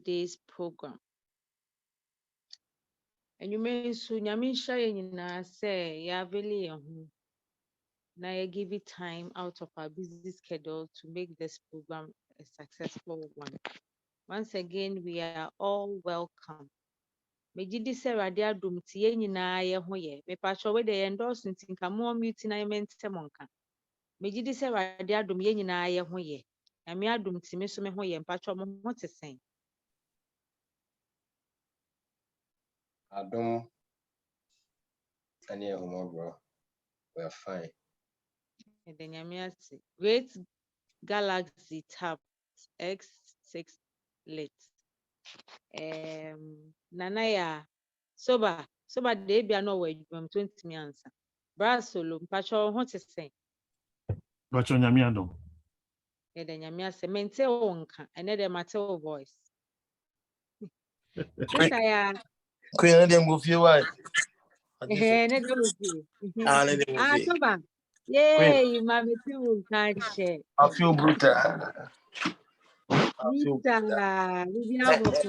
today's program. And you may soon Yamisha say ya really now I give it time out of our busy schedule to make this program a successful one. Once again, we are all welcome. Megidi se radi adum tie nyinaa ye ho ye. Me pacho we dey endorse nti nka mo mute na mente monka. Megidi se radi adum ye nyinaa ye ho ye. Na me adum ti me so me ho ye pacho mo ho te sen. Adum any bro. We are fine. And then yamiase Great Galaxy Tab X6 Lite. Nana ya soba de bia no we 20 mi ansa. Brasolo mpacho ho te sen. Bacho nyamiado. And then yamiase mente o nka ene de mate o voice. Sister ya Queen dem go feel why. ne de o fi. Soba. Yay, mama tu kanche. I feel brutal. Nita, Libya boko.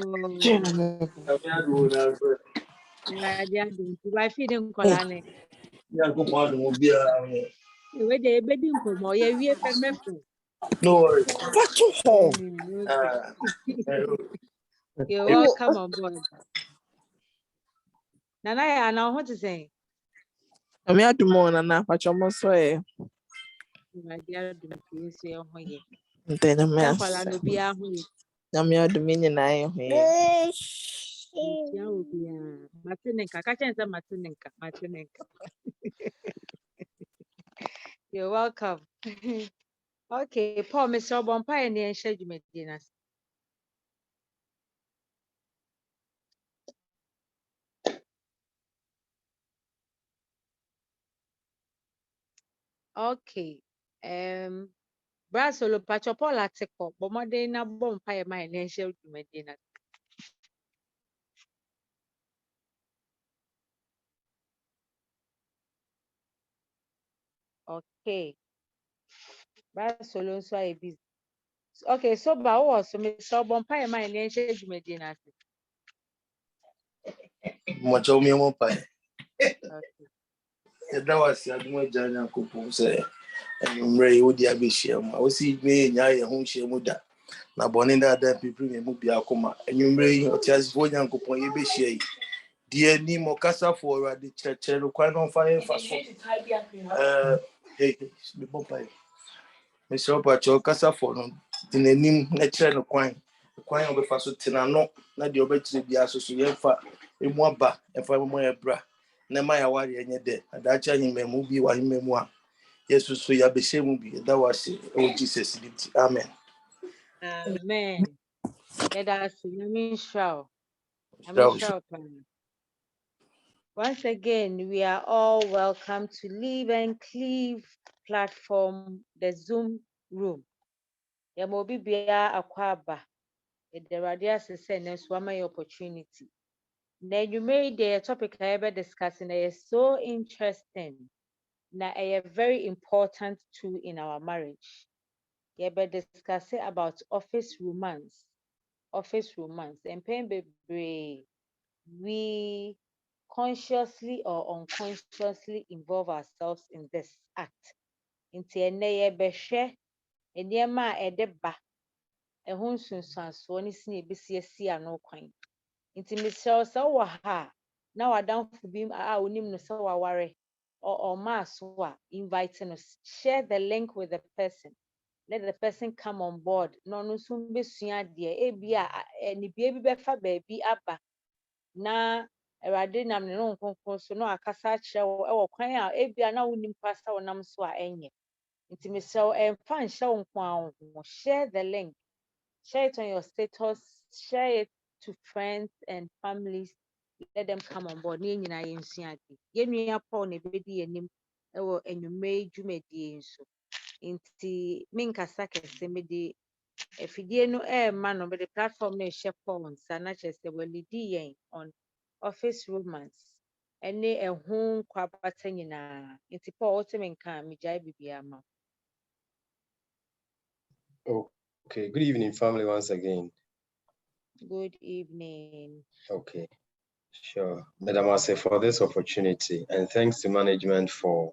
Radia dum. Wa fi den kola ne. Yeah, go on, will be We dey ebedi nkomo ye wie pe mefo. no worries. What's your home? You're welcome on board. Nana ya na ho te say. Ami adumo na na pachomo so e. Radia dum fi so ye ho ye. Ntena me Kola no bia ho ye. Ami adumi nyina ye ho ye. Ya obi a. Matenenka ka chenza matenenka. You're welcome. Okay, Paul, Mr. Bompa and the Ansha Jumedinas. Okay. Brasolo Pacho Paul Ateko, Bomodena Bompa my Ansha Jumedinas. Okay. Brasolo so I busy. Okay, so Bawa so Mr. Bompa my Ansha Jumedinas. Much of me won't pay. Okay. That was a more Jana Kupu say. And Ray would be a bisham. I will see me and I whom she would. Na bonenda da people me mu bia akoma enwumre o tiasifo nyankopon ye be hia yi die ni mo kasa for ade cheche no kwan no fa fa so hey me bompa me so pa cho kasa for no dinanim na chere no kwan o be fa so tina no na de obetire bia so so ye fa emu aba e fa mo ye bra na ma ya ware enye de adacha himemu bi wa himemu a yesu so ya be shemu bi that was oh Jesus amen. Amen. Let us show. Once again, we are all welcome to Live and Cleave platform, the Zoom room. Yamobi Bia Akwaba, the Radias is one opportunity. Then you made the topic I ever discussing is so interesting. Now, a very important too in our marriage. You ever discuss about office romance. And pain baby, we consciously or unconsciously involve ourselves in this act. Nti ene ye behwe nneema a ɛde ba ɛho nsunsuansoɔ ne si na ebesi ano kwan. Nti mesrɛ sɛ wɔ ha na wadamfo bi a onim no sɛ waware or so a invite no, share the link with the person. Let the person come on board. No nso mbesua adeɛ ebia ne bia bi bɛfa baabi aba na Awurade nam ne no nkonkron so no akasa akyerɛ wo ɛwɔ kwan a ebia na wonim kwasa wonam so a ɛnyɛ. Nti mesrɛ wo ɛmfa nhyɛ wo nko ara ho. Share the link. Share it on your status. Share it to friends and families. Let them come on board. Ne nyinaa yɛnsua ade. Yɛnua Paul na ebedi yɛnim ɛwɔ enwummere dwumadie nso. Nti menkasa kɛse mede afidie no ɛɛma no mede platform no ɛhyɛ Paul nsa na kyerɛ sɛ walidi yɛn on office romance ɛne ɛho kwabata nyinaa. Nti Paul wote me nka a megyae biribiara ma wo. Okay, good evening, family, once again. Good evening. Okay, sure. Madam Ase, for this opportunity, and thanks to management for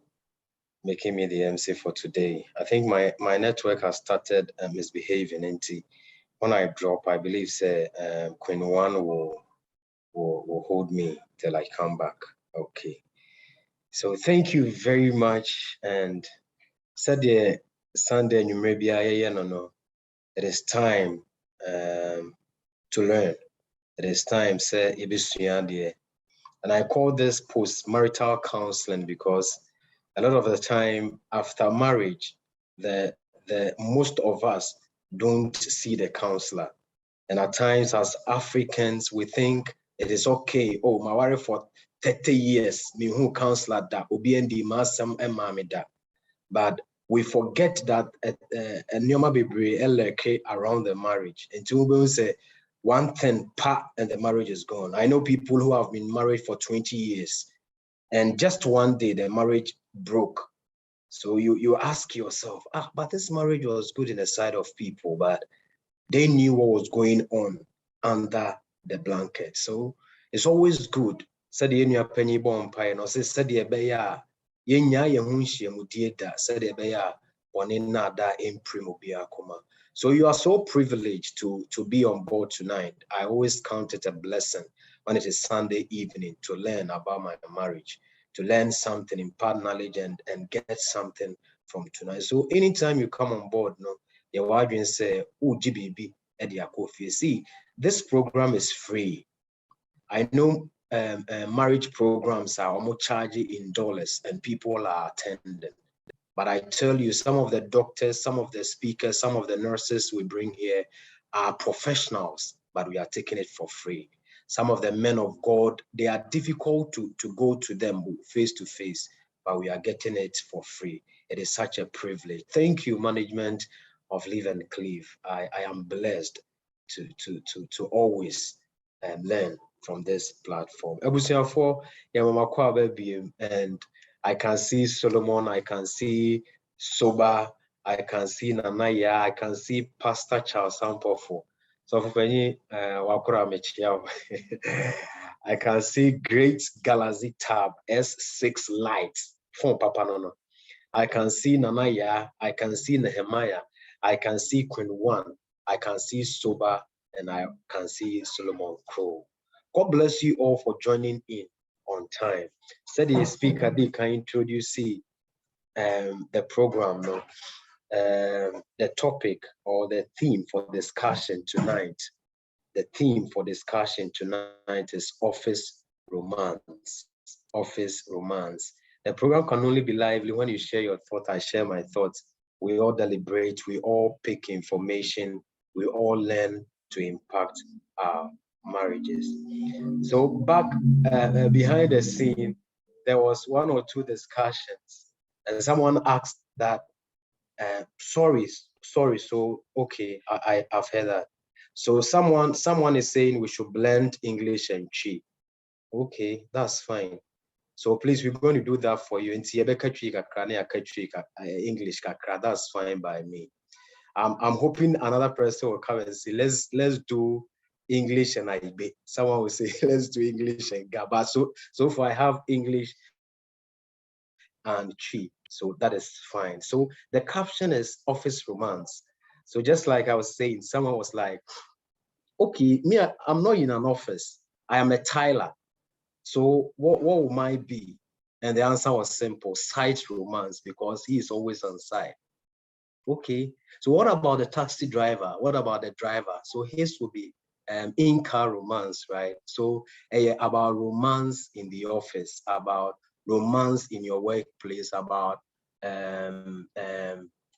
making me the MC for today. I think my network has started misbehaving. And when I drop, I believe say Queen One will hold me till I come back. Okay. So thank you very much. And said the Sunday you may be no. It is time to learn. It is time, say ibisuya. And I call this post-marital counseling because a lot of the time after marriage, the most of us don't see the counselor. And at times as Africans, we think it is okay. Oh, my wife for 30 years, me who counselor da, obiendi masam emami da. But we forget that nyoma bebre eleke around the marriage. Until we say one thing and the marriage is gone. I know people who have been married for 20 years and just one day the marriage broke. So you ask yourself, but this marriage was good in the sight of people, but they knew what was going on under the blanket. So it's always good. Said you penny bomb pie and also said the beya yenya yehunshia mudieda said the beya nada imprimobia coma. So you are so privileged to be on board tonight. I always count it a blessing when it is Sunday evening to learn about my marriage, to learn something, impart knowledge and get something from tonight. So anytime you come on board, no, your wife say, "Oh, GBB, see, this program is free. I know marriage programs are almost charging in dollars and people are attending. But I tell you, some of the doctors, some of the speakers, some of the nurses we bring here are professionals, but we are taking it for free. Some of the men of God, they are difficult to go to them face to face, but we are getting it for free. It is such a privilege. Thank you, management of Live and Cleave. I am blessed to always learn from this platform. And I can see Solomon, I can see Soba, I can see Nanaya, I can see Pastor Charles Sampofo. So for any I can see Great Galaxy Tab S6 Lights from Papa Nono. I can see Nanaya, I can see Nehemiah, I can see Queen One, I can see Soba, and I can see Solomon Crow. God bless you all for joining in on time. Said the speaker, they can introduce the program, no? The topic or the theme for discussion tonight. The theme for discussion tonight is office romance. Office romance. The program can only be lively when you share your thoughts. I share my thoughts. We all deliberate. We all pick information. We all learn to impact our marriages. So back behind the scene, there was one or two discussions, and someone asked that, sorry, so okay, I've heard that. So someone is saying we should blend English and Chi. Okay, that's fine. So please, we're going to do that for you. English, that's fine by me. I'm hoping another person will come and say, let's do English and Ibe. Someone will say, let's do English and Gaba. So far I have English and Chi. So that is fine. So the caption is office romance. So just like I was saying, someone was like, okay, me, I'm not in an office. I am a Tyler. So what will mine be? And the answer was simple, site romance, because he is always on site. Okay, so what about the taxi driver? What about the driver? So his will be in-car romance, right? So about romance in the office, about romance in your workplace, about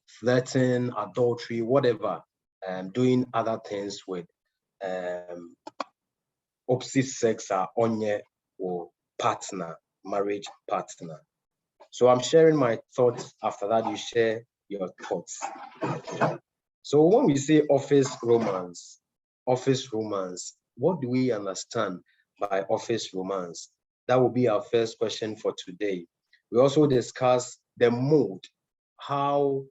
flirting, adultery, whatever, doing other things with opposite sex or partner, marriage partner. So I'm sharing my thoughts. After that, you share your thoughts. So when we say office romance, what do we understand by office romance? That will be our first question for today. We also discuss the mode. How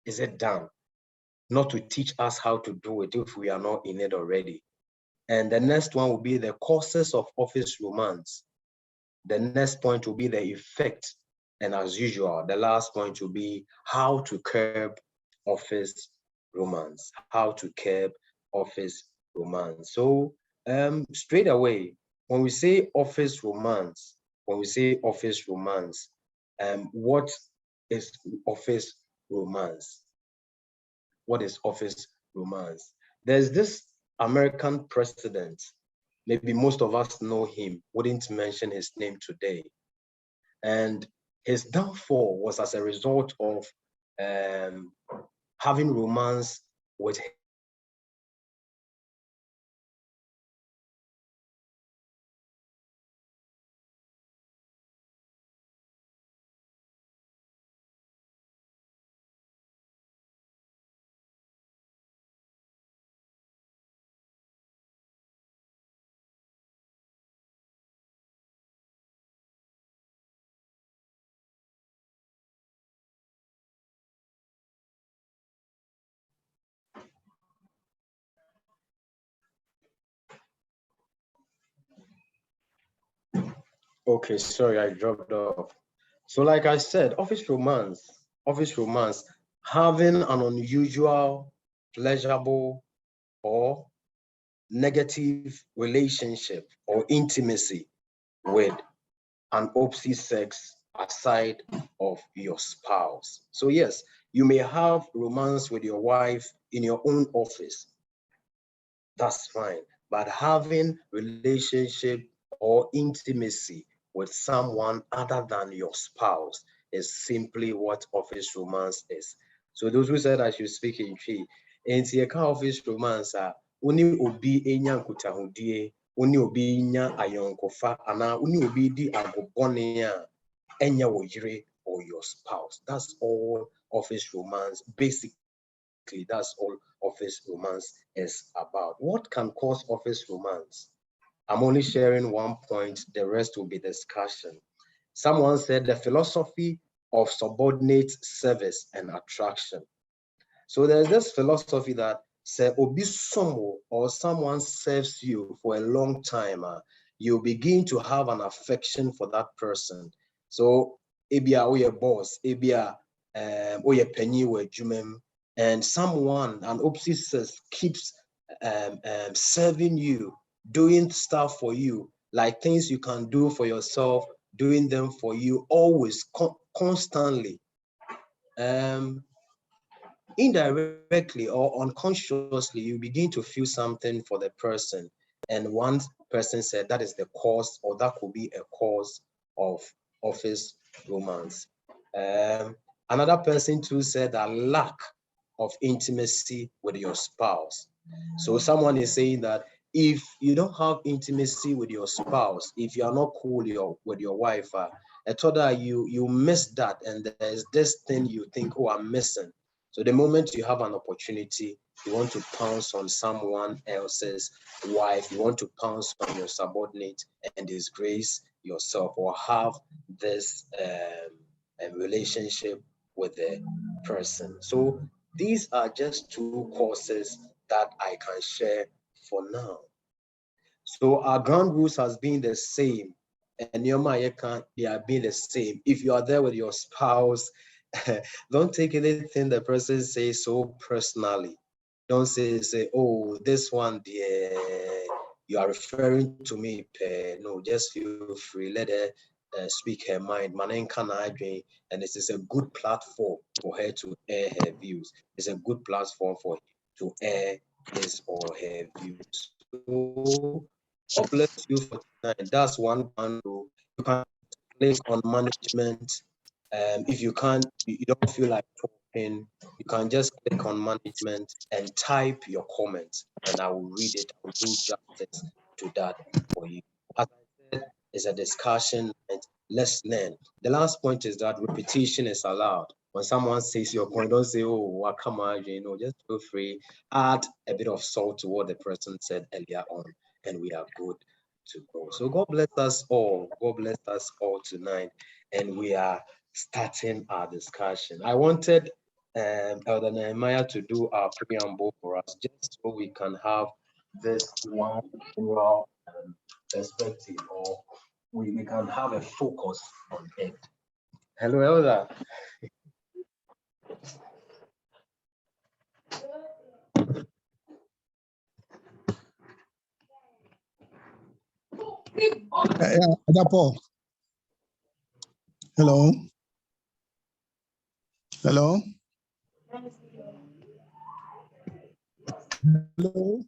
is it done? Not to teach us how to do it if we are not in it already. And the next one will be the causes of office romance. The next point will be the effect. And as usual, the last point will be how to curb office romance. How to curb office romance. So straight away, when we say office romance, what is office romance? What is office romance? There's this American president, maybe most of us know him, wouldn't mention his name today. And his downfall was as a result of having romance with Okay, sorry, I dropped off. So like I said, office romance, having an unusual, pleasurable, or negative relationship or intimacy with an opposite sex aside of your spouse. So yes, you may have romance with your wife in your own office. That's fine. But having relationship or intimacy with someone other than your spouse is simply what office romance is. So those who said I should speak in Twi, and see a office romance uni obi enya nkutahudie, uni obi nya ayonkofa, ana uni obi di agobone a enya wo yire or your spouse. That's all office romance. Basically, that's all office romance is about. What can cause office romance? I'm only sharing one point, the rest will be discussion. Someone said the philosophy of subordinate service and attraction. So there's this philosophy that say obi somo or someone serves you for a long time, you begin to have an affection for that person. So ebia we a boss, ebia we a penny we jumem, and someone, an opposite sex, keeps serving you, doing stuff for you, like things you can do for yourself, doing them for you always, constantly. Indirectly or unconsciously, you begin to feel something for the person. And one person said that is the cause, or that could be a cause of office romance. Another person too said that lack of intimacy with your spouse. So someone is saying that if you don't have intimacy with your spouse, if you are not cool with your wife, I thought that you miss that, and there's this thing you think, oh, I'm missing. So the moment you have an opportunity, you want to pounce on someone else's wife, you want to pounce on your subordinate and disgrace yourself, or have this relationship with the person. So these are just two causes that I can share for now. So our ground rules has been the same, and they are being the same. If you are there with your spouse, don't take anything the person says so personally. Don't say, oh, this one, you are referring to me. No, just feel free. Let her speak her mind. And this is a good platform for her to air her views. It's a good platform for him to air his or her views. So, God bless you for tonight. That's one rule. You can click on management. If you don't feel like talking, you can just click on management and type your comments, and I will read it. I will do justice to that for you. As I said, it's a discussion, and let's learn. The last point is that repetition is allowed. When someone says your point, don't say, oh, come on, just feel free. Add a bit of salt to what the person said earlier on, and we are good to go. So God bless us all. God bless us all tonight. And we are starting our discussion. I wanted Elder Nehemiah to do our preamble for us, just so we can have this one general perspective, or we can have a focus on it. Hello, Elder. Paul. Hello. Hello. Hello.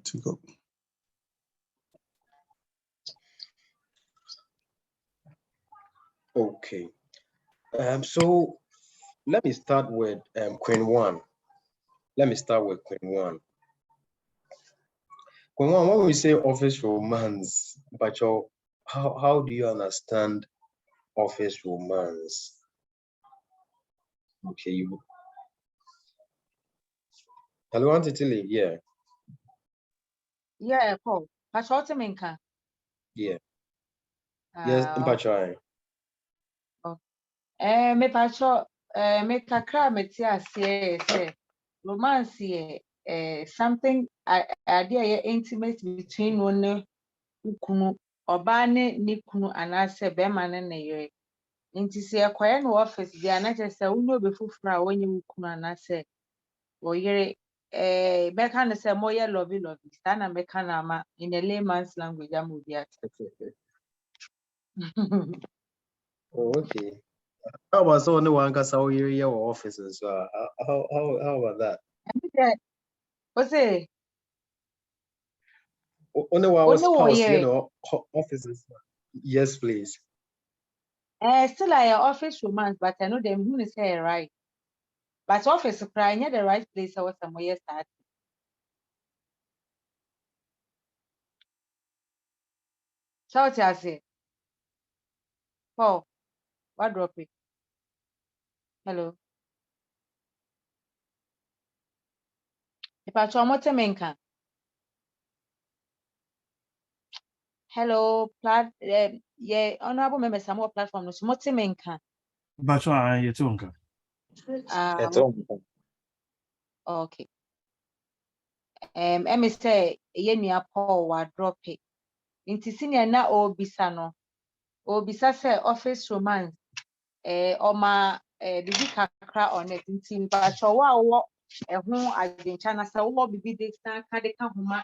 To go. Okay. So let me start with Queen One. Let me start with Queen One. Queen One, when we say office romance, but how do you understand office romance? Okay, you. Hello, Auntie Tilly. Yeah. Yeah, Paul. Pacho Temenka. Yeah. Yes, Mpachai. Me pacho me kakra me ti ase say romance something idea intimate between one kunu oba ne ne kunu anase be ma ne ne yere nti se ekoye no office dia na je se unyo be fufura a wonye kunu anase wo yere be kan say moye lovey sa na me kan ama in a layman's language am obi at. Oh, okay. How about so only one cause how your office as well? How about that? What's it? Only one spouse, Yere. offices. Yes, please. Still like office romance, but I know them who say right. But office crying the right place I was somewhere start. Shout I say, Paul, what drop it? Hello. If I try menka. Hello, yeah, honorable members, some more platform. No, menka. Bacho a yetunka. Okay. Me say, ye Paul, what drop it? Inti senior na obisa no. Obisa say office romance. Oma bibi kakra on it. Inti mpacho wa ehun adwencha na say wo bibi de san ka de ka homa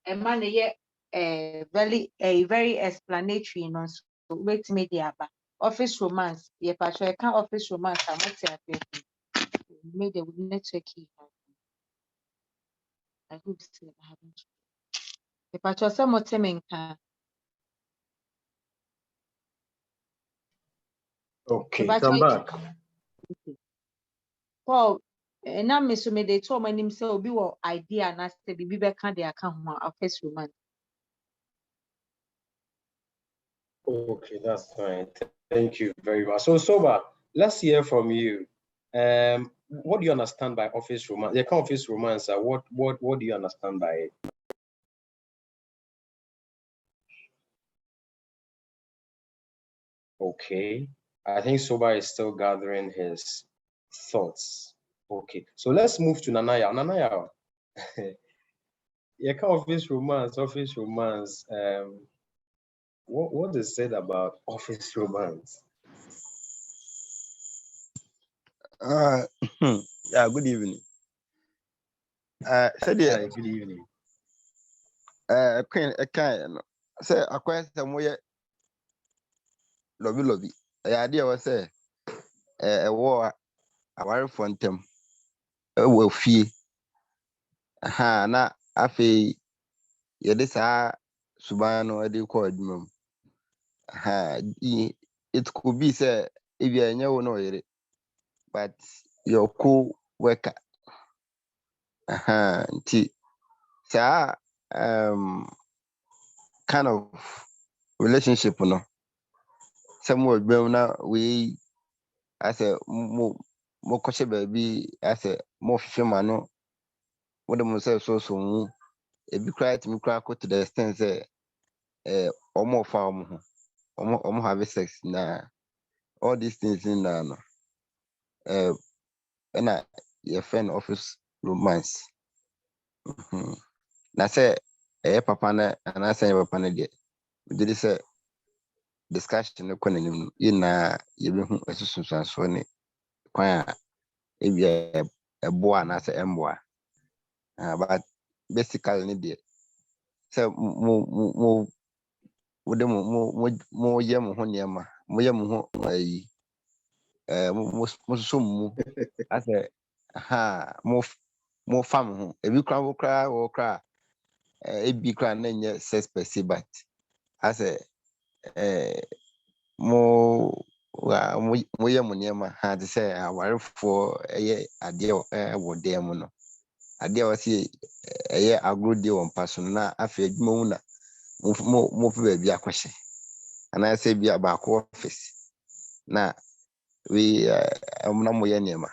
e ma na ye very explanatory no so wait me dey aba office romance ye pacho e ka office romance amati afi me dey network here. I hope still I haven't ye pacho say mo temenka Okay, come back. Paul na me so me dey to manim say obi wo idea na say bibi be ka dey aka ho office romance. Okay, that's fine. Thank you very much. So Soba, let's hear from you. What do you understand by office romance? The office romance, what do you understand by it? Okay, I think Soba is still gathering his thoughts. Okay, so let's move to Nanaya. Nanaya, yeah, office romance. What is said about office romance? Yeah, good evening. Said Hi, good evening. Queen, a kind. Say, a question more lobby. The idea was say, a war, a wire fontem, a will fee. Ha, na, afe, yedisa, Subano, a deal called mum. Ha, it could be, say, if you know it, but your co worker. Ha, sir, kind of relationship, no. Some word now we as a more cautious baby as a more fisherman. What the most so if you cry to me crack to the extent say or more farm or more have sex na all these things in ɛna yɛfrɛ no office romance. Na sɛ ɛyɛ papa no anaasɛ ɛyɛ papa no deɛ megye di sɛ discussion no kɔ n'anim no yɛnaa yɛbɛhu asusunsuansoɔ ne kwan a ebia ɛboa anaasɛ ɛmboa. But basically ne deɛ sɛ wode moyɛ mo ho nneɛma moyɛ mo ho ayi mososo mu asɛ mofa mo ho ebi koraa wɔ koraa ebi koraa na nyɛ sex per se but asɛ moyɛ mo nneɛma te sɛ awarefoɔ ɛyɛ adeɛ wɔ dan mu no adeɛ a wɔsi ɛyɛ agorɔ die wɔ mpa so no na afei adwuma mu na mopɛ baabi akɔhyɛ anaasɛ bi a baako office na we na moyɛ nneɛma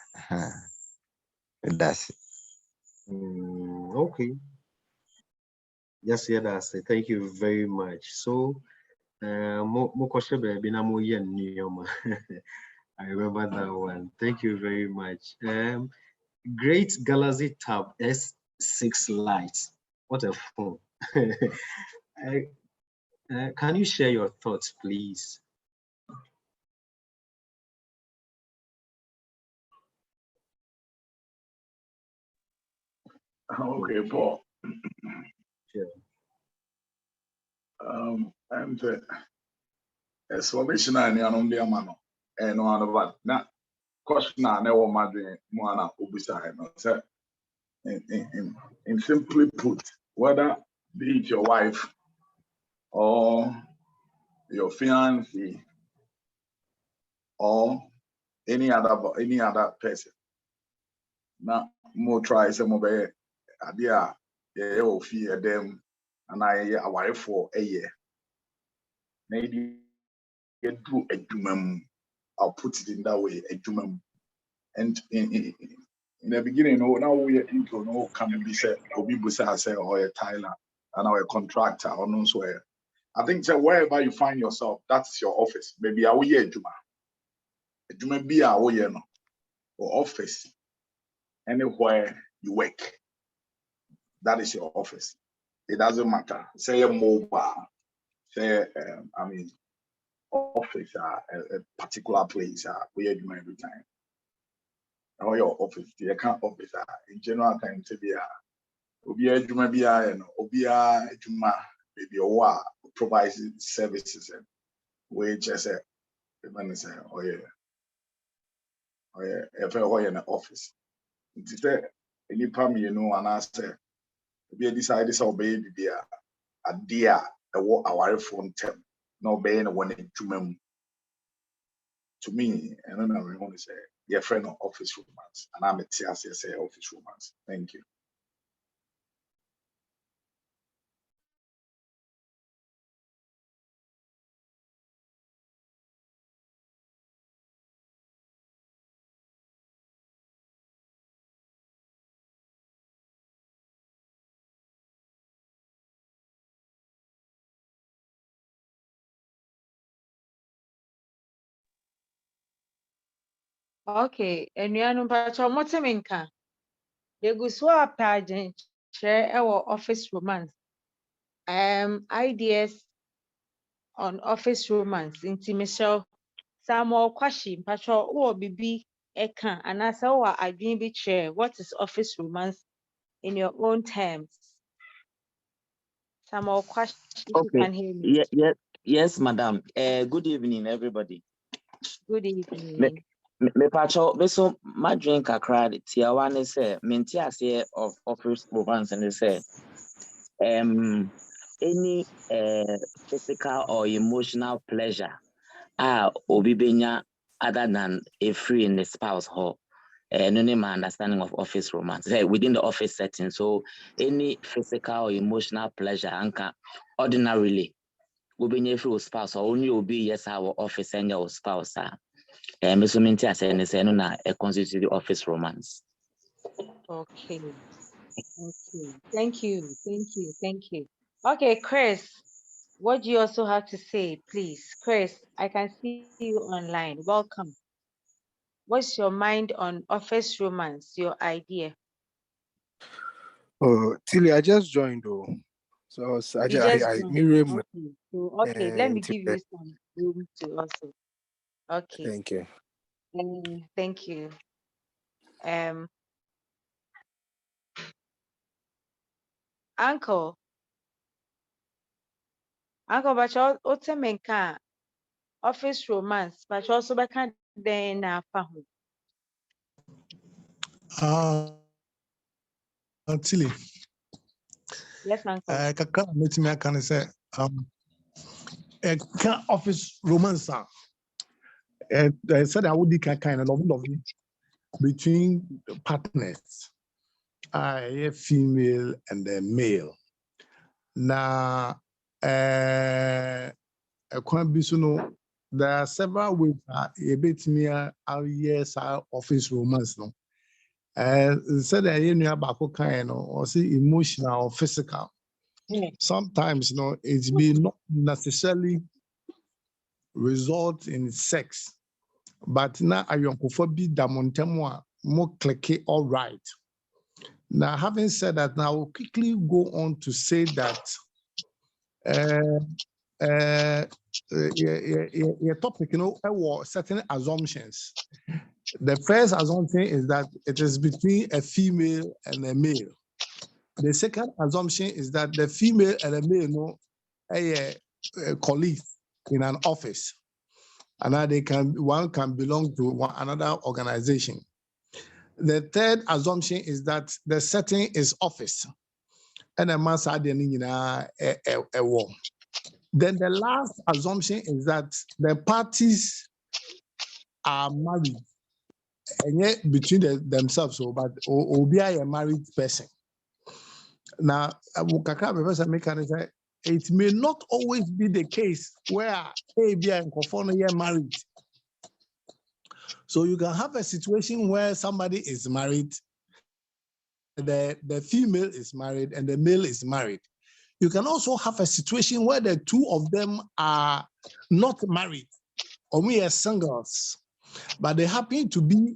that's it. Okay. Yes, yeah, that's it. Thank you very much. So, mo koshe baby na mo yen niyoma. I remember that one. Thank you very much. Great Galaxy Tab S6 Lite. What a phone. Can you share your thoughts, please? Okay, Paul. Sure. And exclamation I know the amano and one about na question I never madre moana ubisa no say in simply put, whether be it your wife or your fiancé or any other person. Now more try some of it idea yeah fear them and I aware for a year. Maybe get do a jumum. I'll put it in that way, a jumum. And in the beginning, now we are into no can be said, Obi Busa say or a Tyler and our contractor or no swear. I think that wherever you find yourself, that's your office. Maybe I will hear Juma. Juma be a way or office. Anywhere you work, that is your office. It doesn't matter. Say a mobile, say office, a particular place where you every time. Or your office, the account office in general time to be Obia Juma Bia and Obia Juma maybe or provides services and wages say oh yeah if I in the office. It's there any time you know and I say be decided to obey be a dear our phone term no being one in Juma to me and then I want to say your friend of office romance and I'm a TSS say office romance. Thank you. Okay, enuanu mpacho moteminka. Deguswa pageant share our office romance. Ideas on office romance. Inti Michelle Samuel Kwashi mpacho uo bibi eka anasa uwa adwin bi share. What is office romance in your own terms? Samuel Kwashi, if you Okay. can hear me. Yes, madam. Good evening, everybody. Good evening. Me pacho, so my drink a crowd. Tiawan is mentia say of office romance and they say any physical or emotional pleasure obibenya other than a free in the spouse hall. No name my understanding of office romance within the office setting. So any physical or emotional pleasure anka ordinarily obenya free spouse or only obi yes our office and your spouse measurement as any say no na constitute the office romance. Okay. Thank you. Okay, Chris, what do you also have to say, please? Chris, I can see you online. Welcome. What's your mind on office romance? Your idea? Oh, Tilly, I just joined though. So I You just just I joined. mirror him, Okay. So okay, let me and give you some room to also. Okay. thank you. Thank you. Uncle, but you also make office romance, but you also back then na fahu. Tilly, Yes, uncle. kakra metimi aka ne sɛ ɛka office romance a sɛdeɛ wodi ka kan no lovely between partners a female and a male. Na ɛkwan bi so no, there are several ways a yɛbɛtumi ayɛ saa office romance no. Sɛdeɛ yɛn nua baako kan no, ɔse emotional or physical. Sometimes, it may not necessarily result in sex, but now ayɔnkofa bi da mo ntam a mo click all right. Now, having said that, now I'll quickly go on to say that your topic, certain assumptions. The first assumption is that it is between a female and a male. The second assumption is that the female and the male colleagues in an office, and now one can belong to another organization. The third assumption is that the setting is office, and a man said a war. Then the last assumption is that the parties are married, and yet between themselves, but or be a married person. Now, it may not always be the case where A, and Kofono are married. So you can have a situation where somebody is married, the female is married, and the male is married. You can also have a situation where the two of them are not married, or we are singles, but they happen to be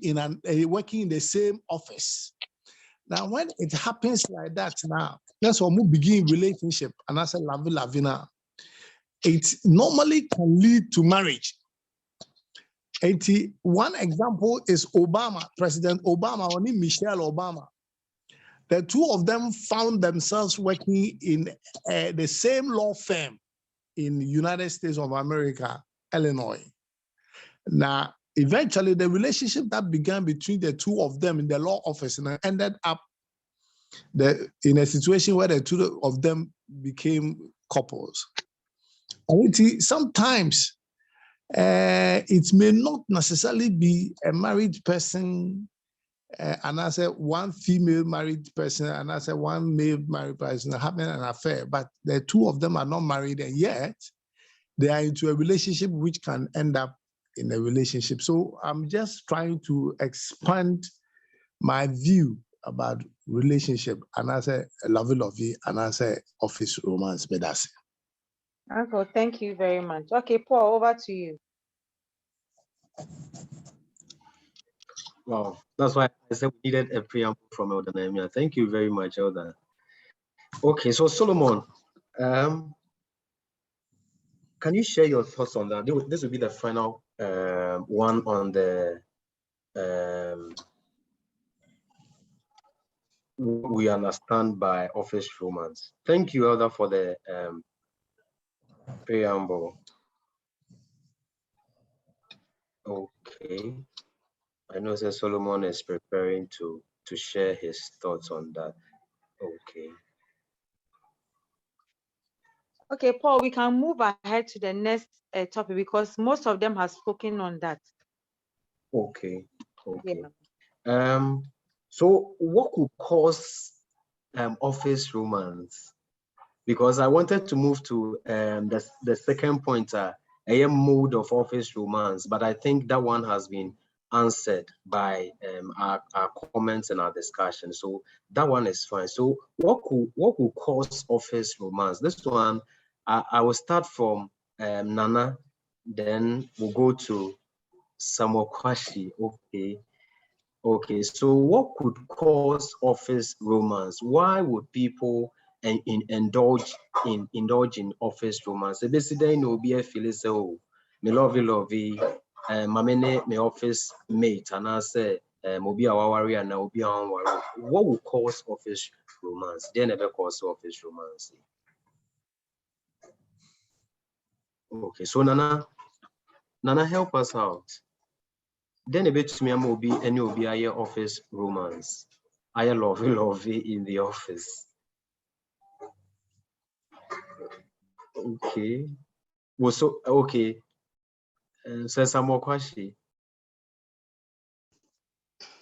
working in the same office. Now, when it happens like that, now that's when we begin relationship, and I say lavina. It normally can lead to marriage. One example is Obama, President Obama, or Michelle Obama. The two of them found themselves working in the same law firm in the United States of America, Illinois. Now, eventually, the relationship that began between the two of them in the law office ended up in a situation where the two of them became couples. Sometimes it may not necessarily be a married person, and I say one female married person, and I say one male married person having an affair, but the two of them are not married, and yet they are into a relationship which can end up in a relationship. So I'm just trying to expand my view about relationship, and I say lovey, and I say office romance. Uncle, thank you very much. Okay, Paul, over to you. Wow, that's why I said we needed a preamble from Elder Nehemiah. Thank you very much, Elder. Okay, so Solomon, can you share your thoughts on that? This will be the final one on the what we understand by office romance. Thank you, Elder, for the preamble. Okay, I know that Solomon is preparing to share his thoughts on that. Okay. Okay, Paul, we can move ahead to the next topic because most of them have spoken on that. Okay. Yeah. So what could cause office romance? Because I wanted to move to the second point, a mode of office romance, but I think that one has been answered by our comments and our discussion. So that one is fine. So what could cause office romance? This one, I will start from Nana, then we'll go to Samokwashi. Okay. So what could cause office romance? Why would people indulge in office romance? Basically, no be a feeling say, oh, me lovey, my office mate, and I say, mobi awawari and now be on worry. What would cause office romance? They never cause office romance. Okay, so Nana, help us out. Then a bit to me, be any will be a office romance. I lovey in the office. Okay. Well, so okay. So some more question.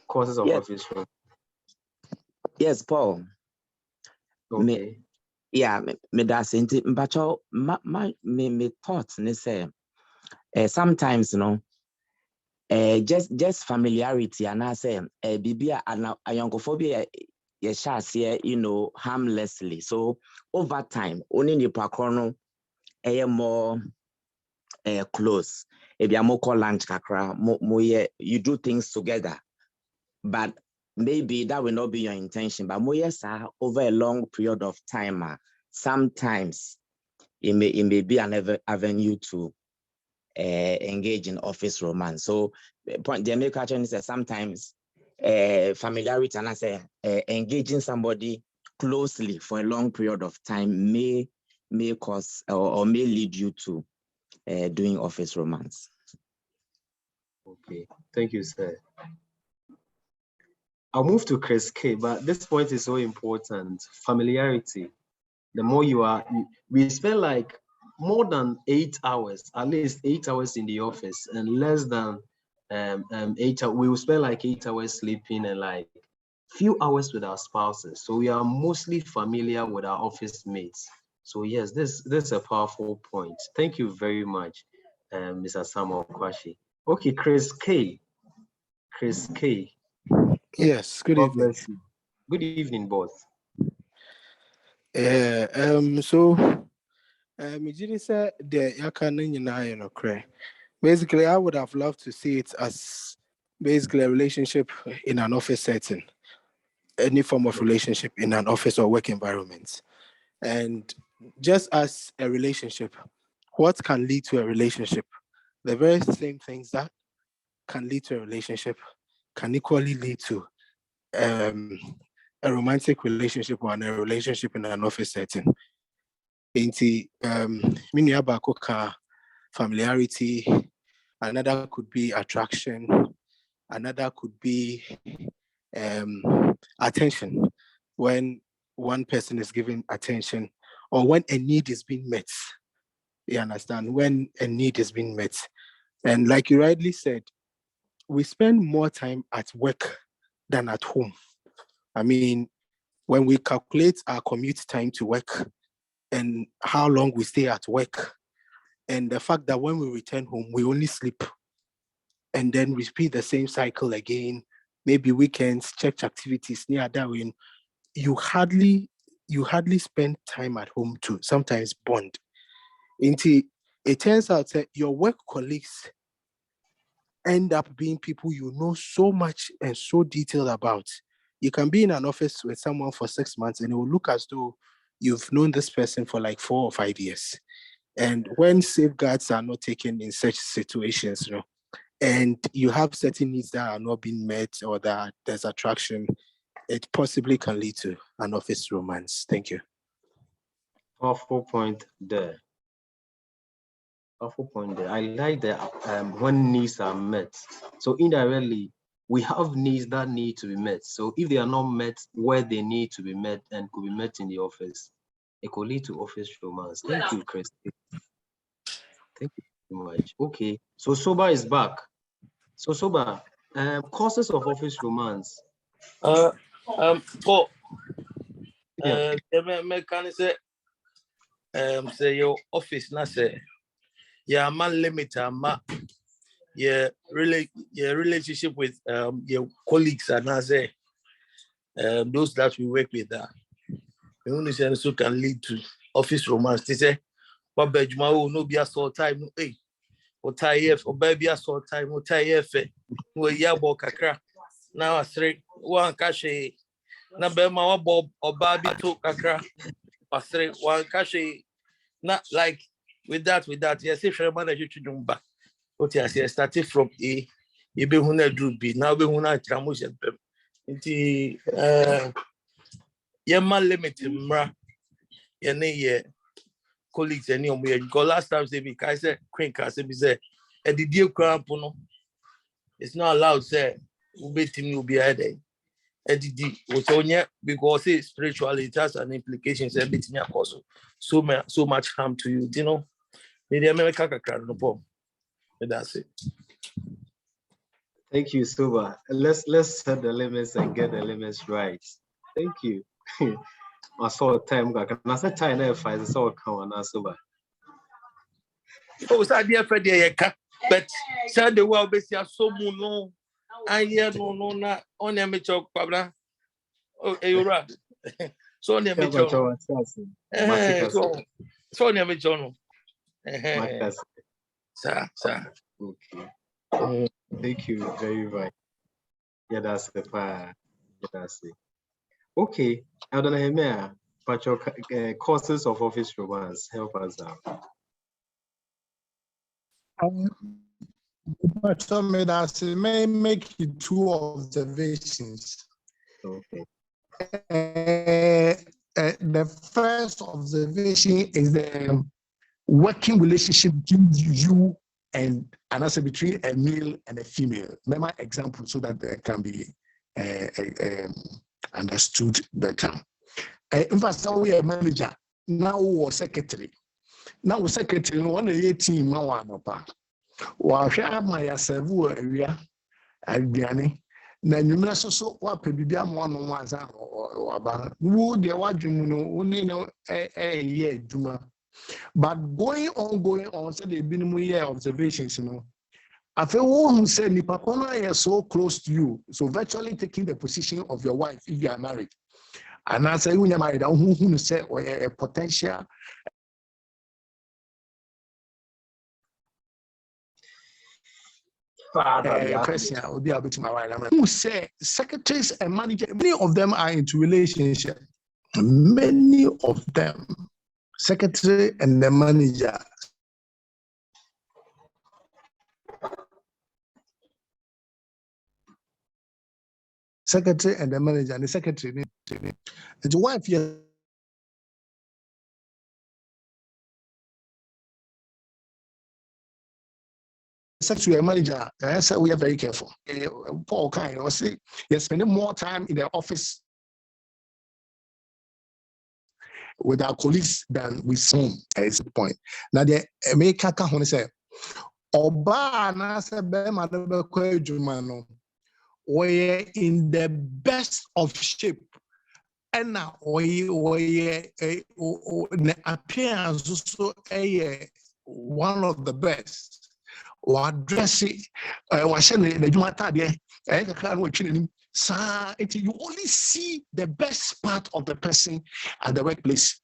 Causes of Yes. office romance. Yes, Paul. Okay. Me that's into but me thoughts ne say sometimes just familiarity and I say bibia ayankophobia ye share harmlessly. So over time only nipa krono more close. If you more call lunch kakra you do things together. But maybe that will not be your intention. But over a long period of time, sometimes it may be an avenue to engage in office romance. So point the main question is that sometimes familiarity and I say engaging somebody closely for a long period of time may cause or may lead you to doing office romance. Okay. Thank you, sir. I'll move to Chris K, but this point is so important. Familiarity. The more we spend like more than 8 hours, at least 8 hours in the office, and less than 8 hours. We will spend like 8 hours sleeping and like few hours with our spouses. So we are mostly familiar with our office mates. So yes, this is a powerful point. Thank you very much, Mr. Samuel Kwashi. Okay, Chris K. Yes, good God evening. bless you. Good evening, both. Basically, I would have loved to see it as basically a relationship in an office setting, any form of relationship in an office or work environment. And just as a relationship, what can lead to a relationship? The very same things that can lead to a relationship can equally lead to a romantic relationship or a relationship in an office setting. Familiarity, another could be attraction, another could be attention, when one person is giving attention or when a need is being met. You understand? When a need is being met. And like you rightly said, we spend more time at work than at home. I mean, when we calculate our commute time to work and how long we stay at work, and the fact that when we return home, we only sleep and then repeat the same cycle again, maybe weekends, church activities, near that, you hardly spend time at home to sometimes bond. It turns out that your work colleagues end up being people you know so much and so detailed about. You can be in an office with someone for 6 months and it will look as though you've known this person for like 4 or 5 years. And when safeguards are not taken in such situations, and you have certain needs that are not being met or that there's attraction, it possibly can lead to an office romance. Thank you. Powerful point there. I like that when needs are met. So indirectly, we have needs that need to be met. So if they are not met where they need to be met and could be met in the office, it could lead to office romance. Thank you, Chris. Thank you so much. Okay, so Soba is back. So Soba, causes of office romance. Paul, Yeah. Say your office, not say, yeah, man, limit, yeah, really, your relationship with your colleagues, and I say, those that we work with, you understand, so can lead to office romance. They say, but Benjamin will no be a sort time, hey, Otayef, or baby, I saw time, Otayefe, who a yabo kakra. Now I say, one cache, number my bob or baby to kakra, or say, one cache, not like with that, yes, if you're manager to do back. What I say, started from A, you be who do B, now be who I tramus and pem. Inti, Yama limited, mra, ye colleagues, and you because last time they be Kaiser, Queen Castle, be said, and the deal cramp, no, it's not allowed, say, who bet him will be a day. And which on yet because spirituality it has an implications, everything so much harm to you, you know. Maybe America can no problem. That's it. Thank you, Suba. Let's set the limits and get the limits right. Thank you. I saw time back and I said time if I saw come on Suba. Oh, so dear Fred, but said the world be so no. I hear no na on your mature pabla. Oh, you're right. So on your mature. So on your mature. Sir. Okay. Thank you very much. Yeah, that's the fire. Yeah, that's it. Okay, I don't know, but your causes of office romance, help us out. But some may make you 2 observations. Okay. The first observation is the working relationship between you and another between a male and a female. Remember example so that there can be understood better. In fact, now we are manager, now we secretary. Now we secretary, one of the team now I'm Wahwɛ ama yɛasɛve wɔ awia aduane na nnwumere so wapɛ biribi ama ɔno ho ansa waba wo deɛ wadwe mu no wo ne no ɛyɛ adwuma but going on sɛ de ebinom yɛ observations no afei wohu sɛ nipa ko no ayɛ so close to you so virtually taking the position of your wife if you are married anaasɛ wonya married a wohu no sɛ ɔyɛ a potential question will be able to who say secretaries and managers, many of them are into relationship. Many of them, secretary and the manager. Secretary and the manager, and the secretary, the wife, yes. Secretary manager, so we are very careful. Paul Kind, or say, you're spending more time in the office with our colleagues than with some. Is the point. Now, the America can say, Oba Nasa Bema Jumano, we're in the best of shape. And now we appearance so one of the best. Or dress it, was the Jumatade, you only see the best part of the person at the workplace.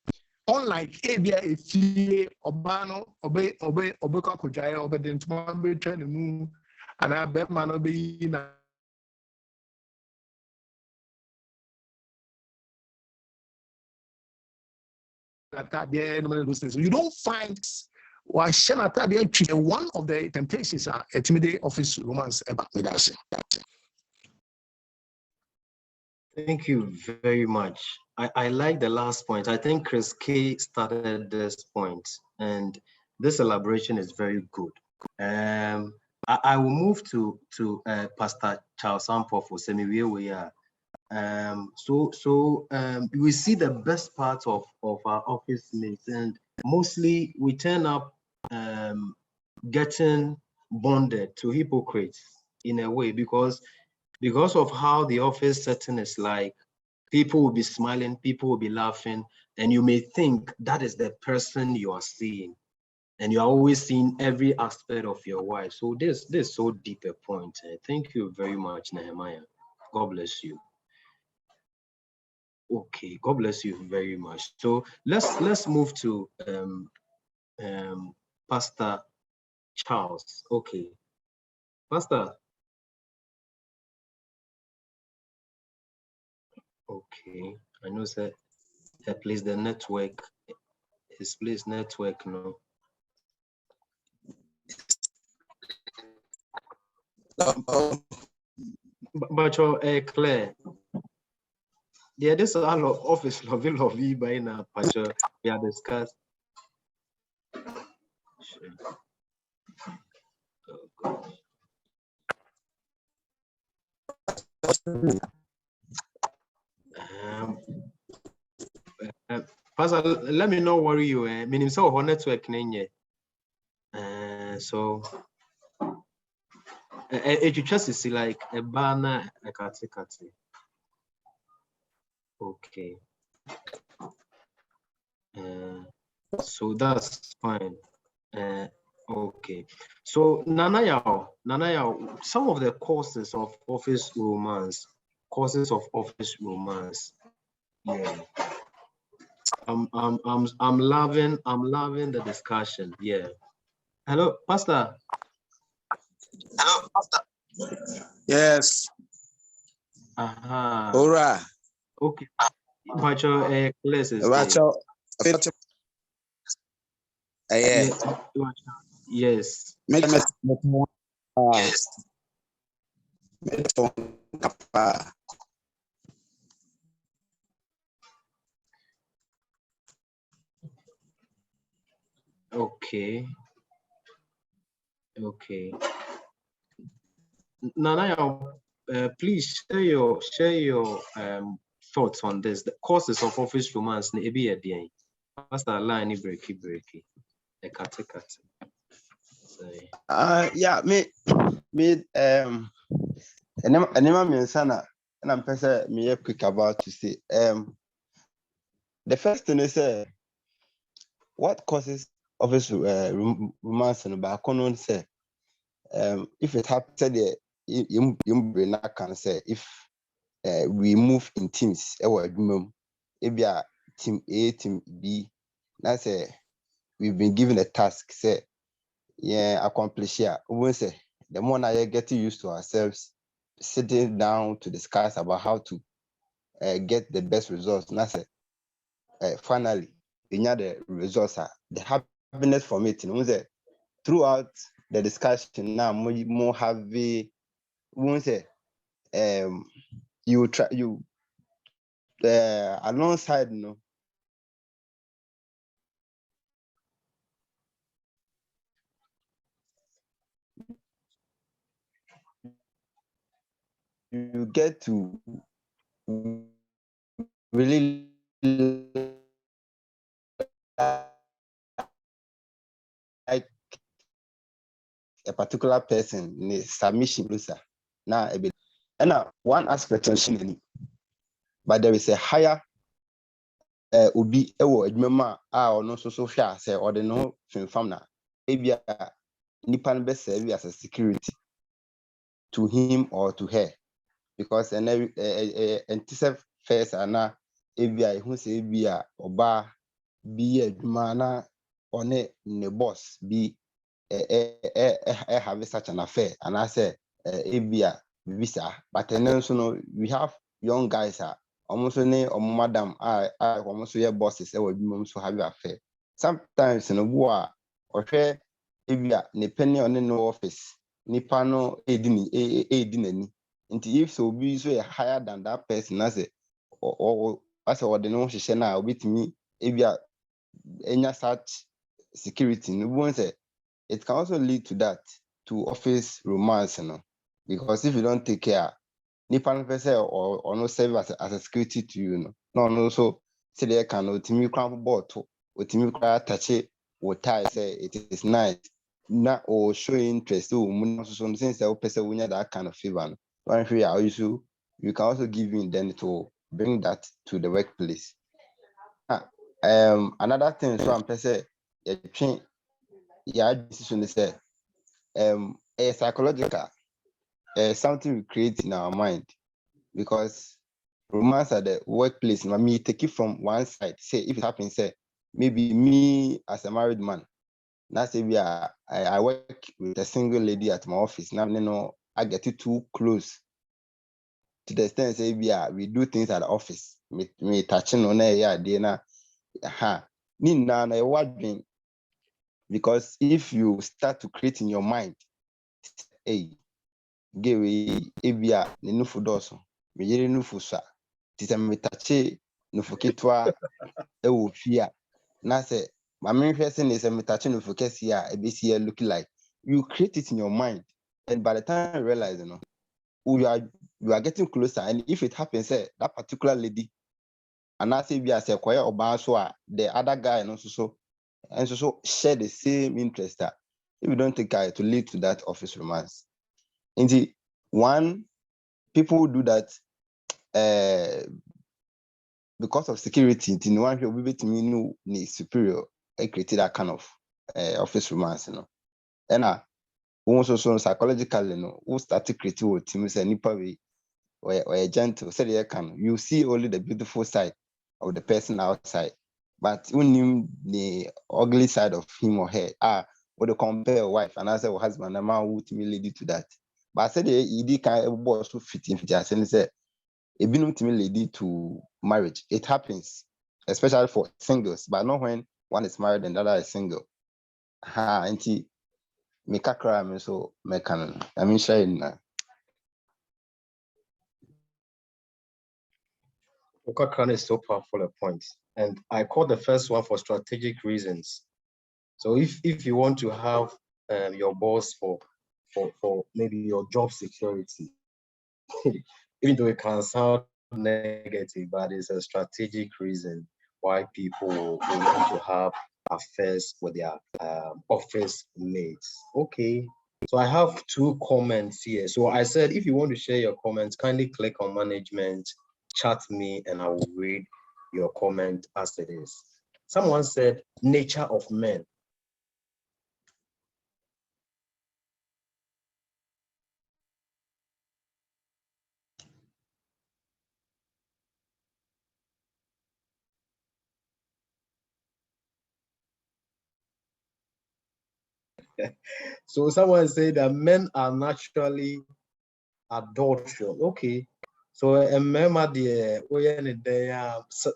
Unlike Abia, if you Obano, obey Kujaya, obey the Tumbe training, and I bet man obey you don't find one of the temptations are intimidate office romance about medicine. Thank you very much. I like the last point. I think Chris K started this point, and this elaboration is very good. I will move to Pastor Charles Sampo for where we are. We see the best part of our office mates, and mostly we turn up getting bonded to hypocrites in a way because of how the office setting is like. People will be smiling, people will be laughing, and you may think that is the person you are seeing, and you are always seeing every aspect of your wife. So this is so deep a point. Thank you very much, Nehemiah. God bless you. Okay, God bless you very much. So let's move to Pastor Charles. Okay. Pastor. Okay. I know that please the network. His place network no. But you're clear. Yeah, this is all office lovey by now, but we are discussed. Pastor, let me not worry you. Meaning so our network nenye. So it just is like a banner a kati. Okay. So that's fine. Okay. So Nana Yao, some of the causes of office romance. Yeah. I'm loving the discussion. Yeah. Hello, Pastor. Yes. Hurrah. Okay. But your classes. Yes. Okay. Nana, please share your thoughts on this. The causes of office romance. Pastor line breaky. Yeah, me Enema Minsana, and I'm me quick about to say. The first thing is what causes office romance and back on say if it happens you can say if we move in teams if you are team A, team B, that's we've been given a task, say accomplish here. Say the more now you're getting used to ourselves sitting down to discuss about how to get the best results. And that's finally the results are the happiness from it. Throughout the discussion now more heavy. Say you try alongside you get to really like a particular person in submission. Now, and one aspect of but there is a higher ubi ewo adwuma a ono so hwa say or the no finfam na ebia nipa no be serve as a security to him or to her, because and anticipate first ana ebia hu say ebia oba bi adwuma na one ne boss bi have such an affair, and I say ebia visa, but then so we have young guys almost any or madam almost your bosses so have your affair. Sometimes in a war or share ebia ne penny on no office nipa no edini if so be so higher than that person as a or as a the no she na with me ebia enya such security no one say it can also lead to that, to office romance, because if you don't take care, nipa person or no serve as a security to you, no so say they can ultimately cramp board to ultimately touch it or tie say it is nice, not or show interest to so since the person we need that kind of favor. One free you can also give in then to bring that to the workplace. Another thing so I'm say decision is a psychological something we create in our mind, because romance at the workplace, me take it from one side. Say if it happens, say maybe me as a married man, Now say I work with a single lady at my office. Now I get it too close to the extent say we do things at the office. Me touching on there, because if you start to create in your mind, hey, give ebia ne nufu doso, me yere nufu sa, tisa me tache nufu kitwa ewo fia. Na say, my main person is a metache nufu kesi ya ebisi looking like. You create it in your mind, and by the time you realize, you are getting closer, and if it happens, say that particular lady, and I say we are say kwaya oba the other guy and also share the same interest that if you don't take care to lead to that office romance. Indeed, one, people who do that because of security, in one will be to me superior, I created that kind of office romance, And also psychologically, who started creating with team say nipa or gentle, say they can you see only the beautiful side of the person outside. But when you the ugly side of him or her, would you compare a wife and I say husband, a man would lead to that. But I said he kind of boss who fit in just and say it be not lead to marriage. It happens, especially for singles, but not when one is married and the other is single. Auntie, make a crime so make I mean sharing. Okakran is so powerful a point. And I call the first one for strategic reasons. So if you want to have your boss for maybe your job security, even though it can sound negative, but it's a strategic reason why people will want to have affairs with their office mates. Okay. So I have 2 comments here. So I said, if you want to share your comments, kindly click on management, chat me, and I will read your comment as it is. Someone said, nature of men. So someone said that men are naturally adulterous. Okay. So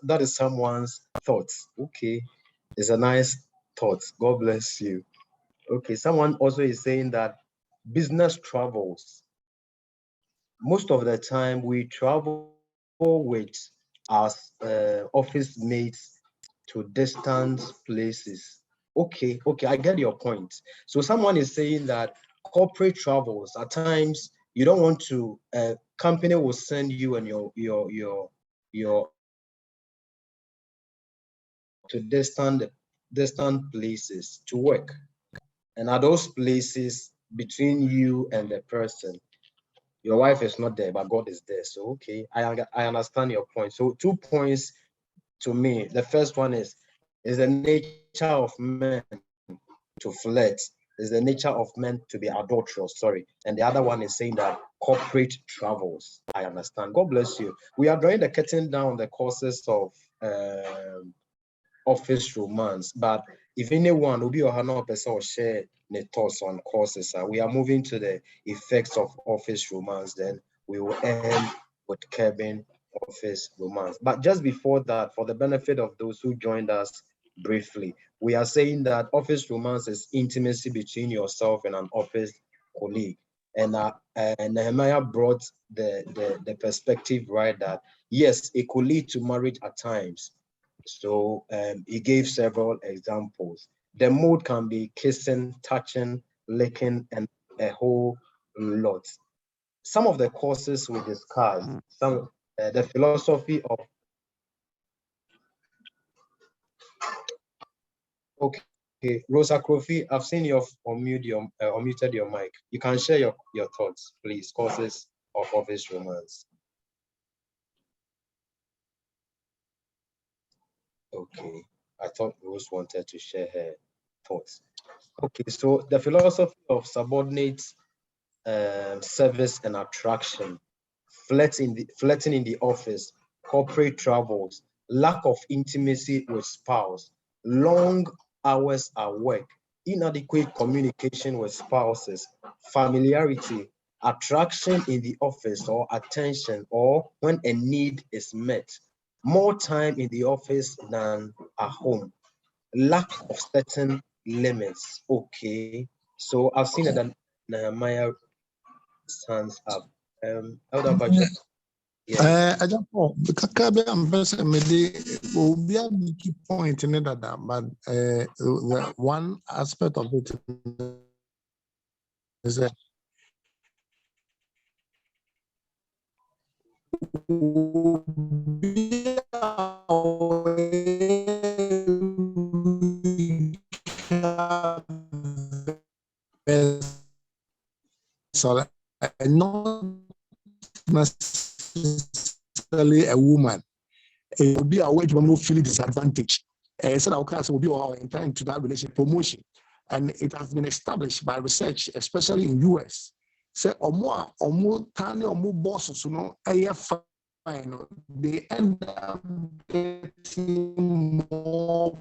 that is someone's thoughts. Okay. It's a nice thought. God bless you. Okay. Someone also is saying that business travels. Most of the time we travel with our office mates to distant places. Okay, I get your point. So someone is saying that corporate travels, at times you don't want to, company will send you and your to distant places to work. And at those places between you and the person, your wife is not there, but God is there. So, okay, I understand your point. So 2 points to me. The first one is the nature of men to flirt, is the nature of men to be adulterous, sorry. And the other one is saying that corporate travels. I understand. God bless you. We are drawing the curtain down the courses of office romance, but if anyone will be or not person or share the thoughts on courses, we are moving to the effects of office romance, then we will end with curbing office romance. But just before that, for the benefit of those who joined us briefly, we are saying that office romance is intimacy between yourself and an office colleague. And Nehemiah brought the perspective right that yes, it could lead to marriage at times. So he gave several examples. The mode can be kissing, touching, licking, and a whole lot. Some of the courses we discussed, the philosophy of. Okay, Rosa Krofi, I've seen you unmuted your mic. You can share your thoughts, please. Courses of office romance. Okay, I thought Rose wanted to share her thoughts. Okay, so the philosophy of subordinate service and attraction, flirting in the office, corporate travels, lack of intimacy with spouse, long hours at work, inadequate communication with spouses, familiarity, attraction in the office or attention, or when a need is met, more time in the office than at home, lack of certain limits. Okay, so I've seen that Nehemiah stands up. Elder Bacha. I just know kakra am person me will be a key point in it that, but the one aspect of it is that so not necessarily a woman. It will be a way to feel disadvantaged. So our class will be entering to that relationship promotion. And it has been established by research, especially in US. Say omo tani omo bosses, you know, fine. They end up getting more.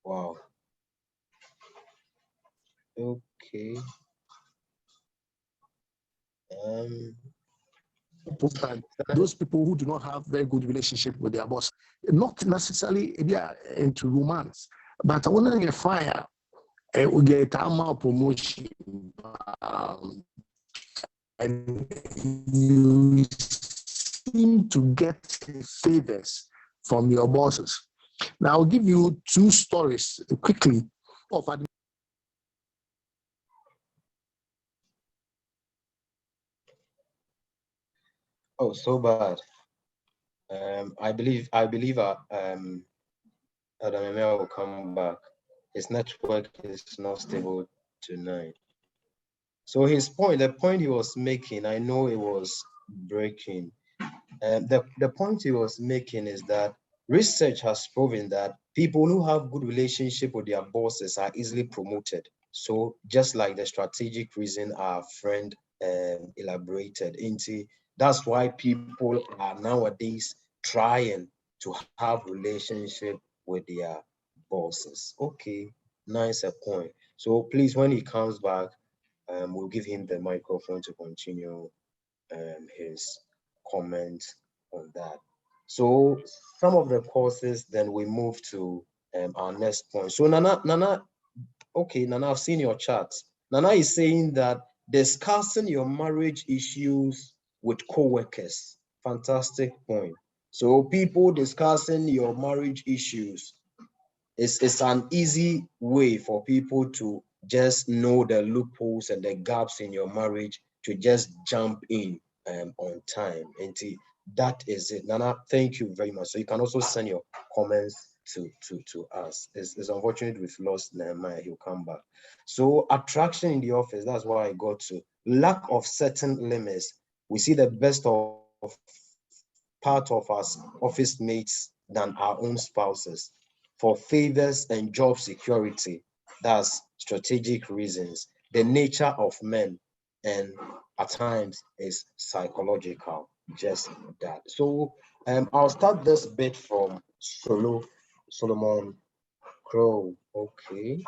Wow. Okay. Those people who do not have very good relationship with their boss, not necessarily they are into romance, but I want to get fire. We get a promotion, and you seem to get favors from your bosses. Now I'll give you two stories quickly of Oh, so bad. I believe Elder Memea will come back. His network is not stable tonight. So the point he was making, I know it was breaking. The point he was making is that research has proven that people who have good relationship with their bosses are easily promoted. So just like the strategic reason our friend elaborated into, that's why people are nowadays trying to have relationship with their bosses. Okay, nice point. So please, when he comes back, we'll give him the microphone to continue his comment on that. So some of the courses, then we move to our next point. So Nana, okay, Nana, I've seen your charts. Nana is saying that discussing your marriage issues with co-workers. Fantastic point. So people discussing your marriage issues is an easy way for people to just know the loopholes and the gaps in your marriage to just jump in on time. And that is it. Nana, thank you very much. So you can also send your comments to us. It's unfortunate we've lost Nehemiah. He'll come back. So attraction in the office, that's why I got to. Lack of certain limits. We see the best of part of us office mates than our own spouses. For favors and job security, that's strategic reasons. The nature of men, and at times is psychological, just that. So I'll start this bit from Solomon Crow. Okay,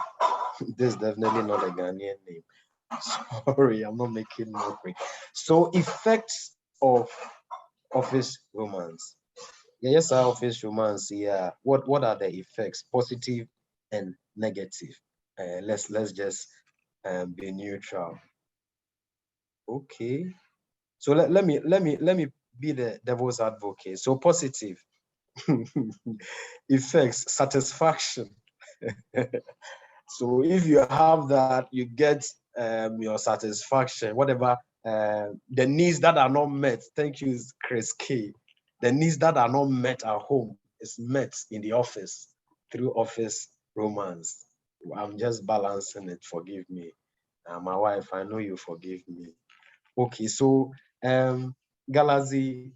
this is definitely not a Ghanaian name. Sorry, I'm not making mockery. So effects of office romance. Yes, our office romance. Yeah. What are the effects, positive and negative? Let's just be neutral. Okay. So let me be the devil's advocate. So positive effects, satisfaction. So if you have that, you get your satisfaction, whatever the needs that are not met. Thank you, Chris K. The needs that are not met at home is met in the office through office romance. I'm just balancing it. Forgive me. My wife, I know you forgive me. Okay, so Galaxy,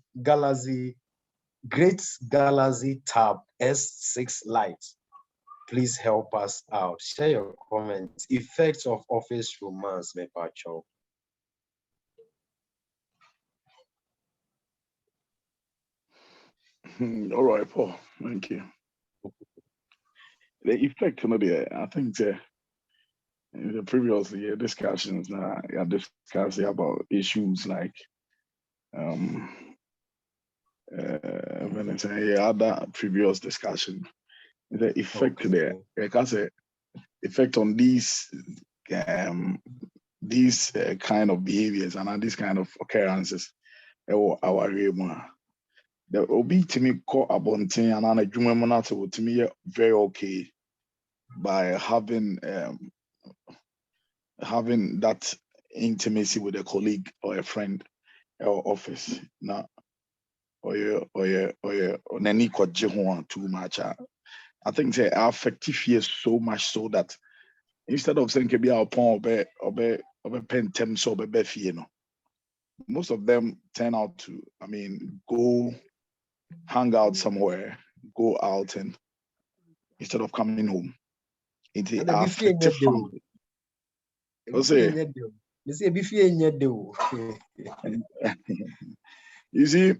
Great Galaxy Tab S6 Lite. Please help us out. Share your comments. Effects of office romance, Mepacho. All right, Paul. Thank you. The effect on the, I think in the previous discussions, I discussed about issues like when I say other previous discussion, the effect there, like I said, effect on these kind of behaviors and these kind of occurrences. Our the obi to me call abontin and an adwuma to me very okay by having that intimacy with a colleague or a friend or office. Now, or nani too much. I think they are affected here so much so that instead of saying be our upon or pen temps or be most of them turn out to, I mean, go hang out somewhere, go out and instead of coming home. It's affected family. You see,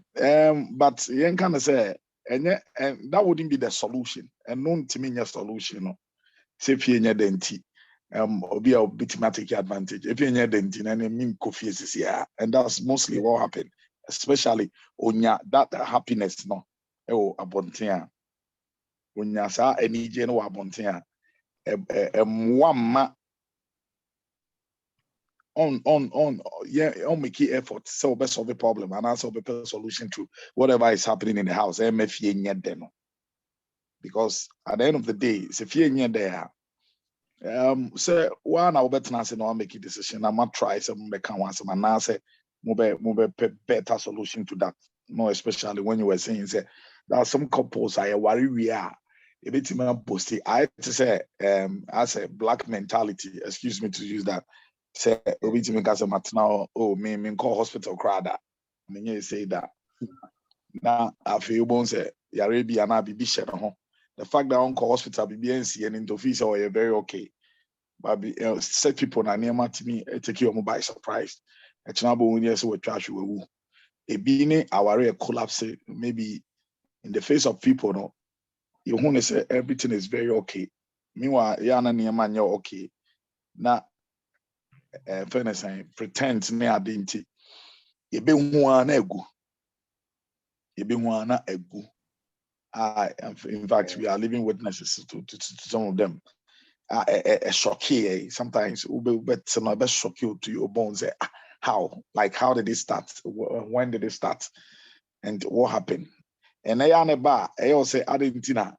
but you can say, and that wouldn't be the solution. And known to me, a solution. Say, if you're denti, be a bit take advantage. If you're denti, and I mean, coffee is here, and that's mostly what happened, especially on that happiness, no, abontia. When you say any general abontia, one on make effort so best solve the problem and also the solution to whatever is happening in the house. Because at the end of the day, it's if you're there. So one I'll bet now say no, I'll make a decision. I might try some make one some and now say move better solution to that. More especially when you were saying say there are some couples I worry we are a bit more posty. I to say as a black mentality, excuse me to use that. Say obi to me cause now oh me call hospital crowd. I mean you say that now I feel bon say Arabia na bibi share no. The fact that on hospital BBNC and into office are very okay. But set people na near to me take you by surprise. It's not when you say we trash we a being our collapse maybe in the face of people no. You want to say everything is very okay. Meanwhile, yana near man you're okay. Now fairness pretend me identity. You be one ego. You be one ego. In fact, we are living witnesses to some of them. A shock here. Sometimes we be shock you to your bones. How? Like, how did it start? When did it start? And what happened? And I am a bar. I also Argentina.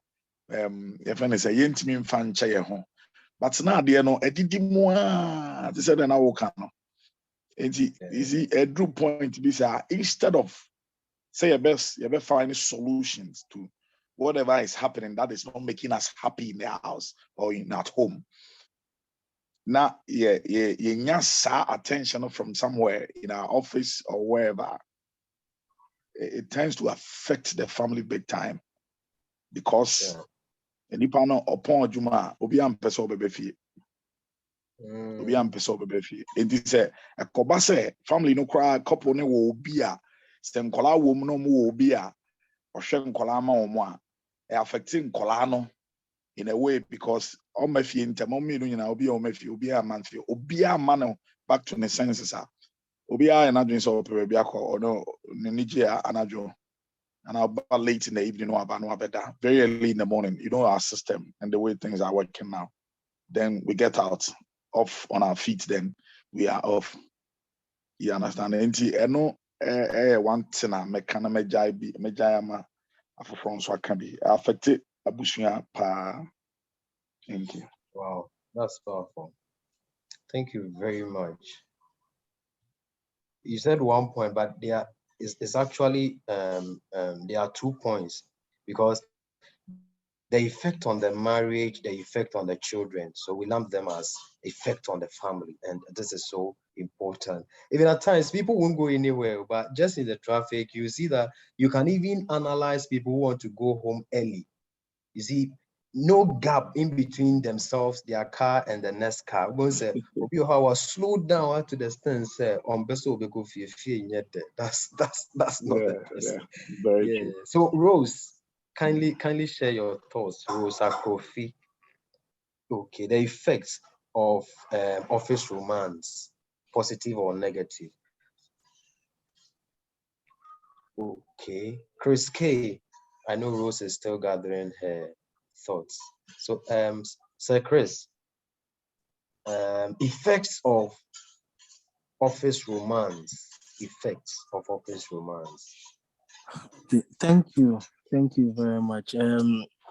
If I say yentimi fan chair home. But now they know a did more. They said an hour can. Is a drew point to be say instead of say your best find solutions to whatever is happening that is not making us happy in the house or in at home. Now, you attention from somewhere in our office or wherever. It tends to affect the family big time because nipa no upon juma obi am person obebefi. Obi am person obebefi. It is a koba say family no cry couple ne wo obi a stem kola wo mu no mu obi a ohwe nkola ma omo a affecting kola no in a way because all my fee in Tamomi, obi or my fee, obi a man fee, obi a man back to the senses. Obi a and adjoin so perebiako or no Nigeria anajo. And about late in the evening or about no better. Very early in the morning, you know our system and the way things are working now. Then we get out off on our feet, then we are off. You understand? And no one thing mekana mejayama afro so can be affected abusuya pa. Thank you. Wow, that's powerful. Thank you very much. You said one point, but there is actually there are 2 points because the effect on the marriage, the effect on the children. So we lump them as effect on the family, and this is so important. Even at times, people won't go anywhere, but just in the traffic, you see that you can even analyze people who want to go home early. You see, no gap in between themselves, their car and the next car. Once how was slowed down to the extent say on best will go fear yet. That's not the person. Very Yeah. true. So Rose, kindly share your thoughts, Rose Kofi. Okay, the effects of office romance, positive or negative. Okay, Chris K. I know Rose is still gathering her thoughts. So, Sir Chris, effects of office romance. Effects of office romance. Thank you very much.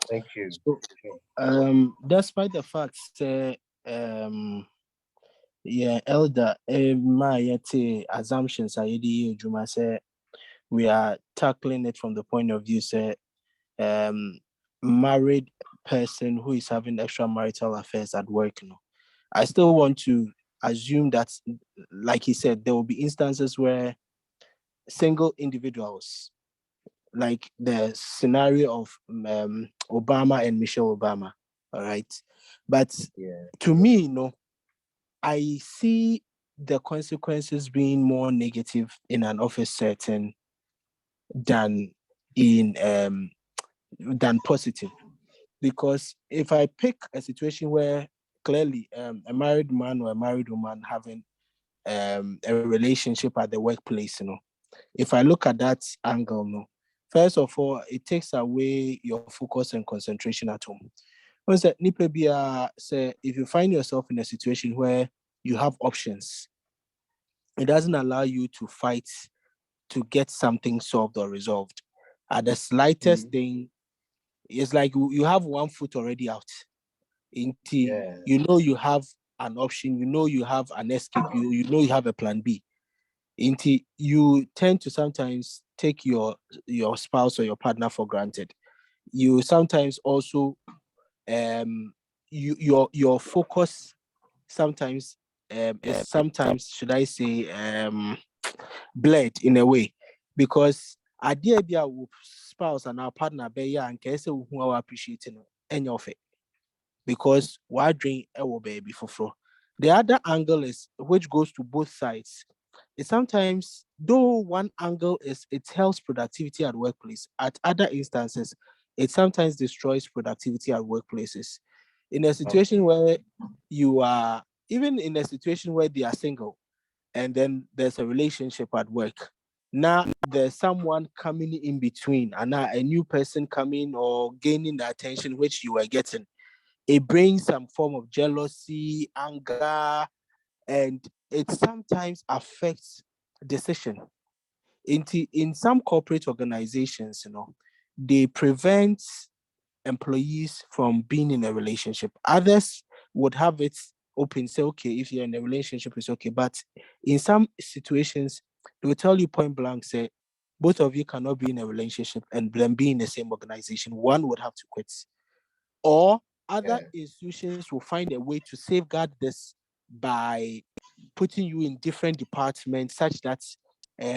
Thank you. So, despite the fact that elder my assumptions are Juma say we are tackling it from the point of view say married person who is having extramarital affairs at work. I still want to assume that, like he said, there will be instances where single individuals, like the scenario of Obama and Michelle Obama, all right? But to me, I see the consequences being more negative in an office setting than in than positive. Because if I pick a situation where clearly a married man or a married woman having a relationship at the workplace, if I look at that angle, first of all, it takes away your focus and concentration at home. Once that say if you find yourself in a situation where you have options, it doesn't allow you to fight to get something solved or resolved. At the slightest thing, it's like you have one foot already out. You know you have an option, you have an escape, you know you have a plan B. You tend to sometimes take your spouse or your partner for granted. You sometimes also your focus sometimes is sometimes, should I say, blurred in a way, because idea be our spouse and our partner be and case who are appreciating any of it, because why drink a baby for flow. The other angle is, which goes to both sides, is sometimes, though one angle is it helps productivity at workplace, at other instances it sometimes destroys productivity at workplaces. In a situation where you are, even in a situation where they are single and then there's a relationship at work, now there's someone coming in between, and now a new person coming or gaining the attention which you were getting. It brings some form of jealousy, anger, and it sometimes affects decision. In some corporate organizations, they prevent employees from being in a relationship. Others would have it open, say, okay, if you're in a relationship, it's okay. But in some situations, they will tell you point blank, say, both of you cannot be in a relationship and then be in the same organization. One would have to quit. Or other institutions will find a way to safeguard this by putting you in different departments, such that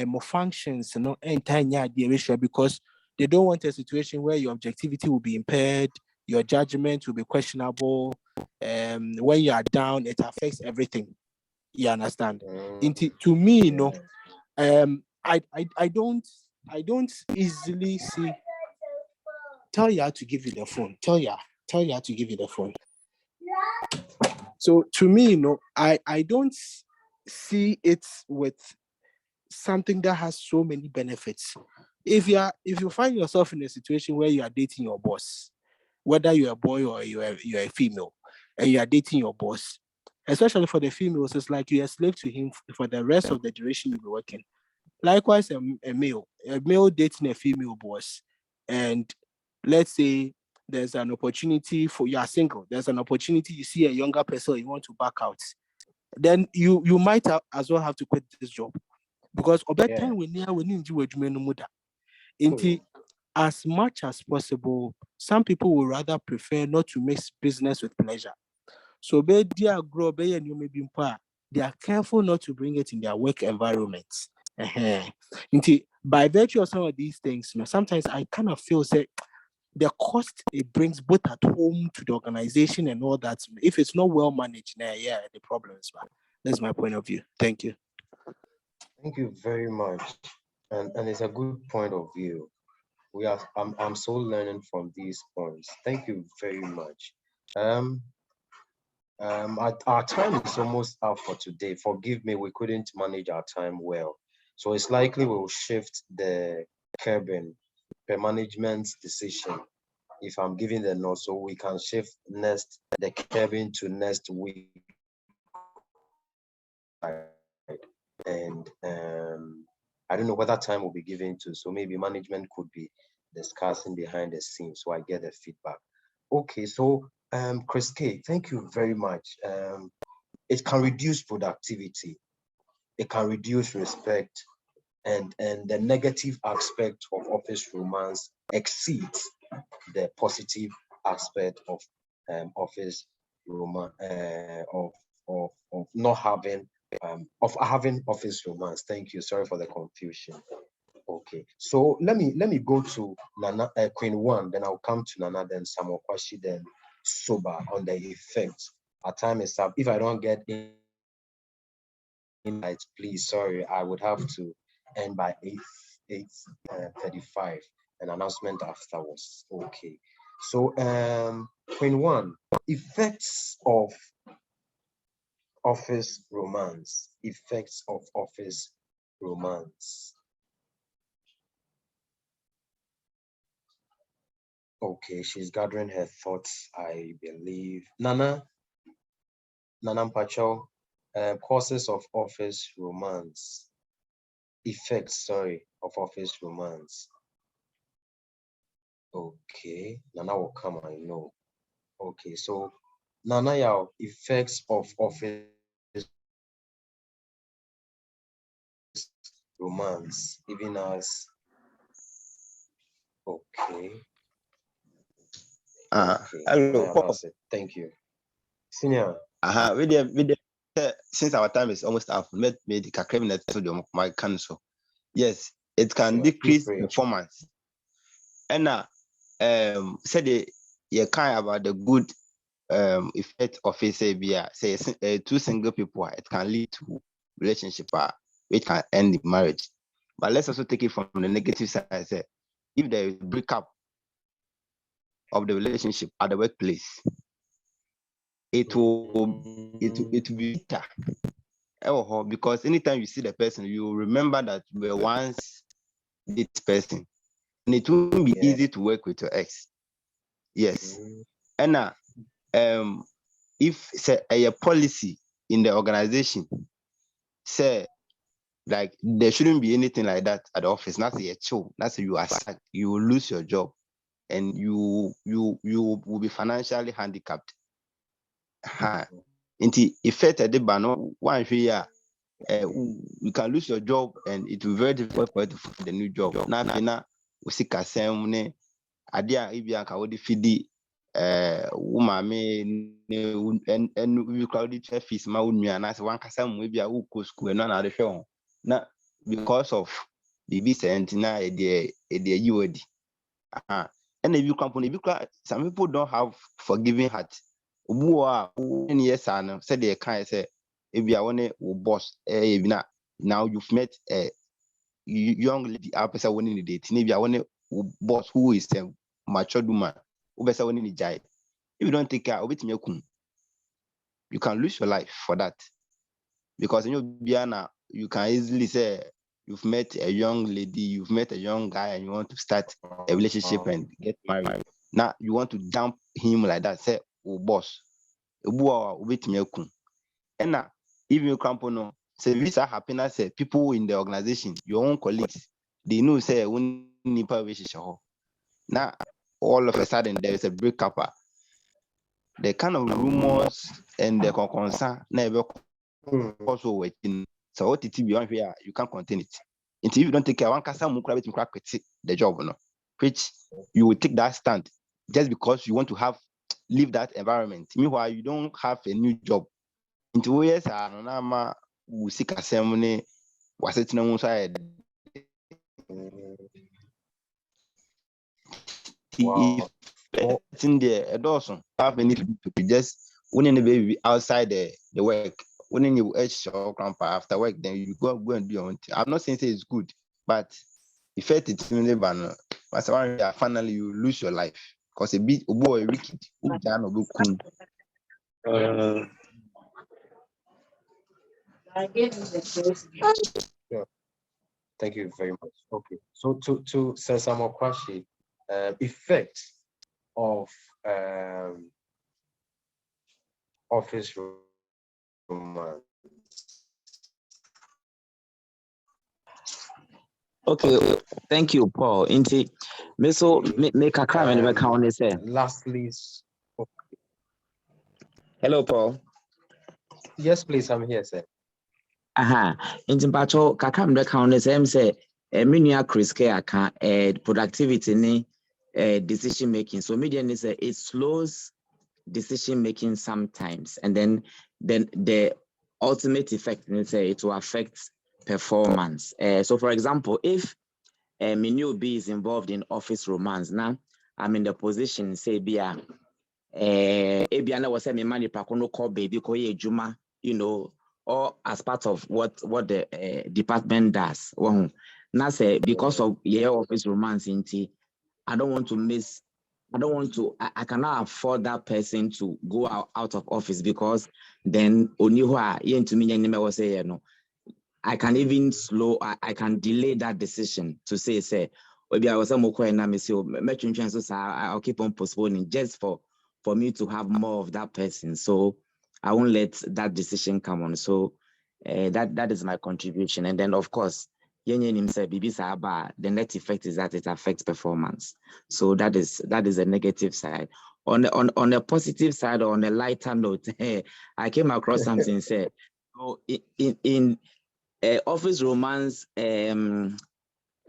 more functions, because they don't want a situation where your objectivity will be impaired, your judgment will be questionable. When you are down, it affects everything. You understand? To me, I don't easily see. Tell you how to give you the phone. Tell you how to give you the phone. So to me, I don't see it with something that has so many benefits. If you find yourself in a situation where you are dating your boss, whether you're a boy or you're a female, and you are dating your boss, especially for the females, it's like you're a slave to him for the rest of the duration you'll be working. Likewise, a male dating a female boss, and let's say there's an opportunity for you are single, there's an opportunity, you see a younger person, you want to back out, then you might as well have to quit this job, because over time we need to as much as possible. Some people would rather prefer not to mix business with pleasure. So they are careful not to bring it in their work environment. By virtue of some of these things, sometimes I kind of feel say the cost it brings both at home to the organization and all that. If it's not well managed, yeah, the problem is bad. That's my point of view. Thank you. Thank you very much. And it's a good point of view. I'm so learning from these points. Thank you very much. Our time is almost up for today. Forgive me, we couldn't manage our time well. So it's likely we'll shift the cabin per management's decision. If I'm giving the note, so we can shift the cabin to next week. And I don't know what that time will be given to. So maybe management could be discussing behind the scenes so I get the feedback. Okay, so Chris K, thank you very much. It can reduce productivity, it can reduce respect, and the negative aspect of office romance exceeds the positive aspect of office romance, of not having of having office romance. Thank you. Sorry for the confusion. Okay, so let me go to Nana, Queen One, then I'll come to Nana, then Samuel Kwashi, then Soba on the effects. Our time is up. If I don't get invites, please, sorry, I would have to end by 8:35. An announcement afterwards. Okay, so Queen One, effects of office romance. Effects of office romance. Okay, she's gathering her thoughts, I believe. Nana Mpacho, causes of office romance. Effects, sorry, of office romance. Okay, Nana will come, I know. Okay, so Nana Yao, effects of office romance, even as, okay. Hello, Paul. Thank you. Senior. With the since our time is almost up, let me the cabinet to my council. Yes, it can decrease performance. And said you kind about the good effect of it, say two single people, it can lead to relationship which can end the marriage. But let's also take it from the negative side. Say, if there is breakup of the relationship at the workplace, it will be better. Because anytime you see the person, you remember that you were once this person, and it won't be easy to work with your ex. Yes, and if say a policy in the organization say like there shouldn't be anything like that at the office. Not say chill. That's you are sacked. You will lose your job, and you will be financially handicapped. Into effect at the banner one year, you can lose your job, and it will be very difficult for you to find a new job. Now, we see Kasem Adia Ibianka would feed woman and we crowded fees my and as one Kasam will be a who school and none of the show. Now, because of the Vicent now a dear UAD. And if you company, some people don't have forgiving heart. Who are yes, I said they can't say if you are one boss, now you've met a young lady, person winning the date. If you are one boss who is a mature woman, who better winning the jai. If you don't take care of it, you can lose your life for that. Because in your Biana, you can easily say you've met a young lady, you've met a young guy, and you want to start a relationship and get married. Now you want to dump him like that, say, oh boss, and now if you company say visa happiness, say people in the organization, your own colleagues, they know say when now all of a sudden there is a breakup. The kind of rumors and the concern never also waiting. So what it be on here, you can't contain it. Until you don't take care, one can some the job, no, which you will take that stand just because you want to leave that environment. Meanwhile, you don't have a new job. Into years, I will seek a ceremony, was it no side. Wow. It's in there. A dozen. Have any people just winning the baby outside the work. When you show grandpa after work, then you go and do your own thing. I'm not saying it's good, but if it's in the banner, finally you lose your life because a bit boy wicked. Sure. Thank you very much. Okay, so to Sesamo Kwashi, effect of office romance. Okay, thank you, Paul. Inti, me so make a crime and count say. Lastly, Hello, Paul. Yes, please. I'm here, sir. Inti pacho kakam de count say minia Chris aka productivity ni decision making. So media is it slows decision making sometimes, and then the ultimate effect is it will affect performance. So for example, if Minio B is involved in office romance, now I'm in the position say Bia Ebiana was saying money pakono call baby koye juma, you know, or as part of what the department does. Well, now say because of office romance I don't want to I cannot afford that person to go out of office because then only to me was say, you know, I can even I can delay that decision to say maybe I was I'll keep on postponing just for me to have more of that person. So I won't let that decision come on. So that is my contribution. And then of course, the net effect is that it affects performance. So that is a negative side. On a positive side, or on a lighter note, I came across something said, so in office romance, kind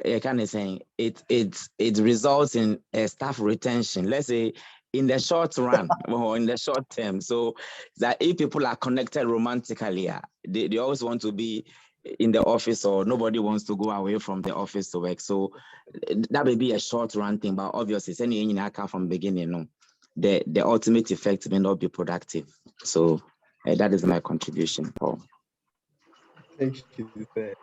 of saying it results in staff retention. Let's say in the short run or in the short term. So that if people are connected romantically, they always want to be in the office, or nobody wants to go away from the office to work. So that may be a short run thing, but obviously, any from the beginning, no, the ultimate effect may not be productive. So that is my contribution, Paul. Thank you, sir.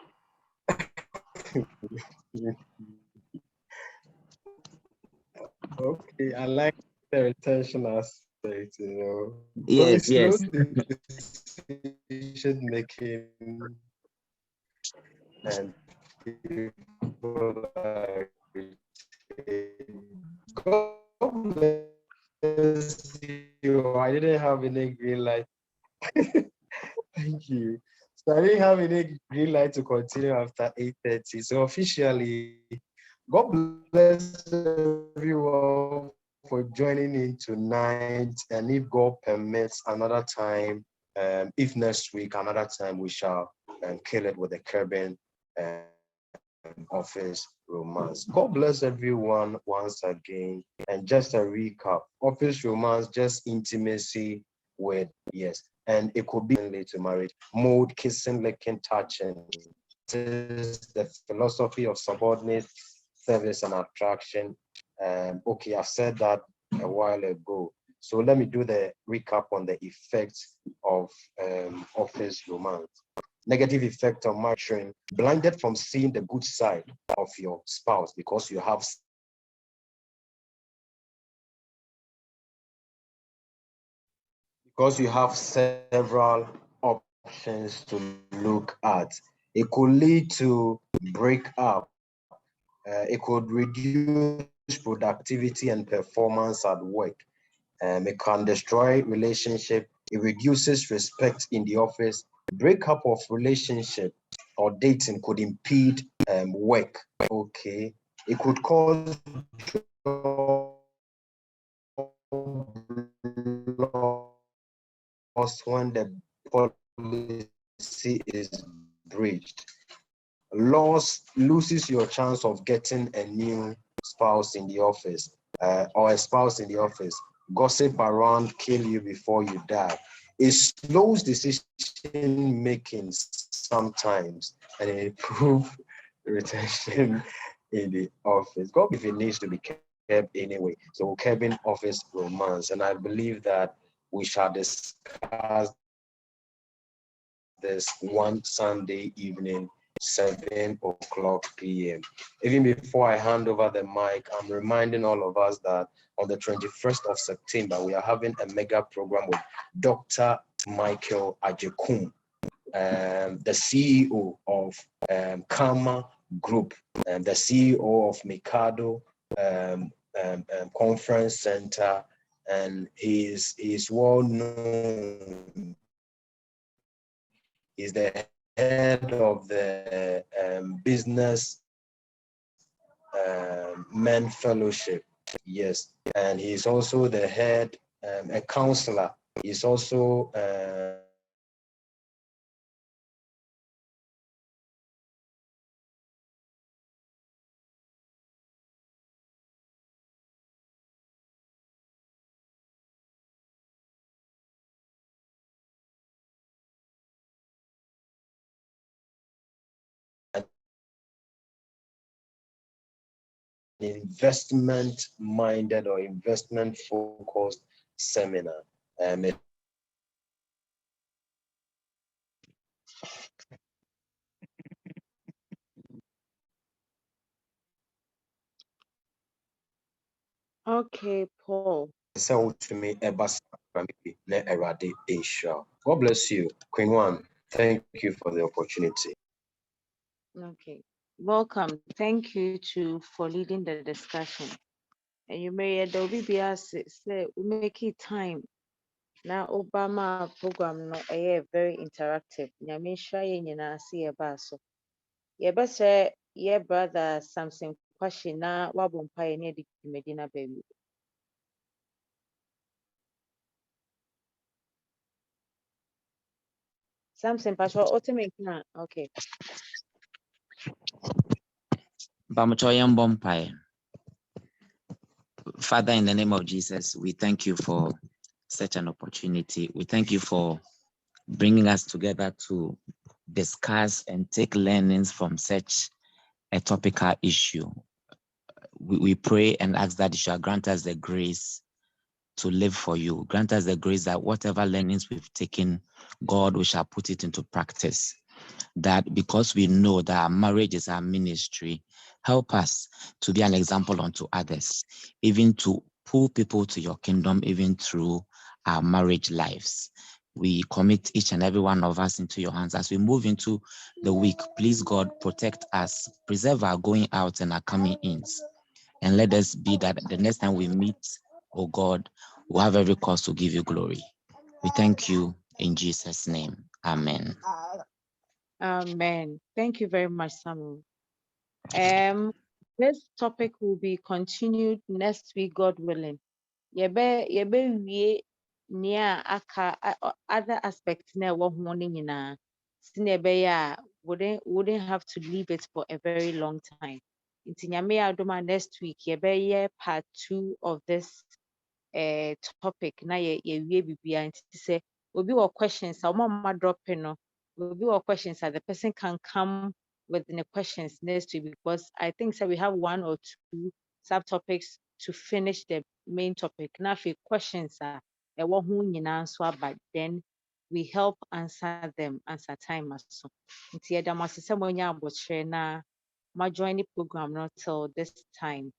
Okay, I like the retention aspect, you know. Yes, so yes. Decision making and people are God bless you. I didn't have any green light. Thank you. So I didn't have any green light to continue after 8:30. So officially, God bless everyone for joining in tonight. And if God permits another time, if next week, another time, we shall kill it with a Caribbean office romance. God bless everyone once again. And just a recap, office romance, just intimacy with, yes. And it could be to marriage, mood, kissing, licking, touching. This is the philosophy of subordinate service and attraction. Okay, I said that a while ago. So let me do the recap on the effects of office romance. Negative effect on marriage, blinded from seeing the good side of your spouse because you have several options to look at. It could lead to breakup. It could reduce productivity and performance at work. It can destroy relationship. It reduces respect in the office. Breakup of relationship or dating could impede work. Okay, it could cause loss when the policy is breached. Loses your chance of getting a new spouse in the office or a spouse in the office. Gossip around, kill you before you die. It slows decision making sometimes and it improves retention in the office. God, if it needs to be curb anyway. So we're curbing office romance. And I believe that we shall discuss this one Sunday evening, 7:00 p.m. Even before I hand over the mic, I'm reminding all of us that on the 21st of September, we are having a mega program with Dr. Michael Ajekum, the CEO of Karma Group, and the CEO of Mikado Conference Center, and he is well known. He's the head of the Business Men Fellowship, yes, and he's also the head, a counselor. He's also investment-minded or investment-focused seminar. Okay, Paul. God bless you, Queen One. Thank you for the opportunity. Okay, welcome. Thank you for leading the discussion. And you may be asked, say we make it time. Now Obama program no very interactive. Nyame nhira yɛn nyinaa ase yɛbaa so. Yɛbɛsɛ yɛ brother Samson Kwashi na wabɔ mpaeɛ ne yɛde dwumadi no aba awie. Samson Pastor ultimate na okay. Father, in the name of Jesus, we thank you for such an opportunity. We thank you for bringing us together to discuss and take learnings from such a topical issue. We pray and ask that you shall grant us the grace to live for you. Grant us the grace that whatever learnings we've taken, God, we shall put it into practice. That because we know that our marriage is our ministry, help us to be an example unto others, even to pull people to your kingdom, even through our marriage lives. We commit each and every one of us into your hands. As we move into the week, please, God, protect us, preserve our going out and our coming ins. And let us be that the next time we meet, oh God, we'll have every cause to give you glory. We thank you in Jesus' name. Amen. Amen. Thank you very much, Samuel. This topic will be continued next week, God willing. Yebe nia aka other aspects na ɛwɔ ho ne nyinaa. Sine ɛbɛyɛ a wouldn't have to leave it for a very long time. Nti Nyame adom next week yɛbɛyɛ part 2 of this topic na yɛwie bibia nti sɛ obi wɔ questions a ɔma drop no. Obi wɔ questions that the person can come with the questions next week, because I think so we have 1 or 2 subtopics to finish the main topic. Now if questions are ɛwɔ ho nyinaa nso aba, then we help answer them answer time so. Nti yɛda mo ase sɛ moanya abɔkyerɛ na ma join the program not till this time.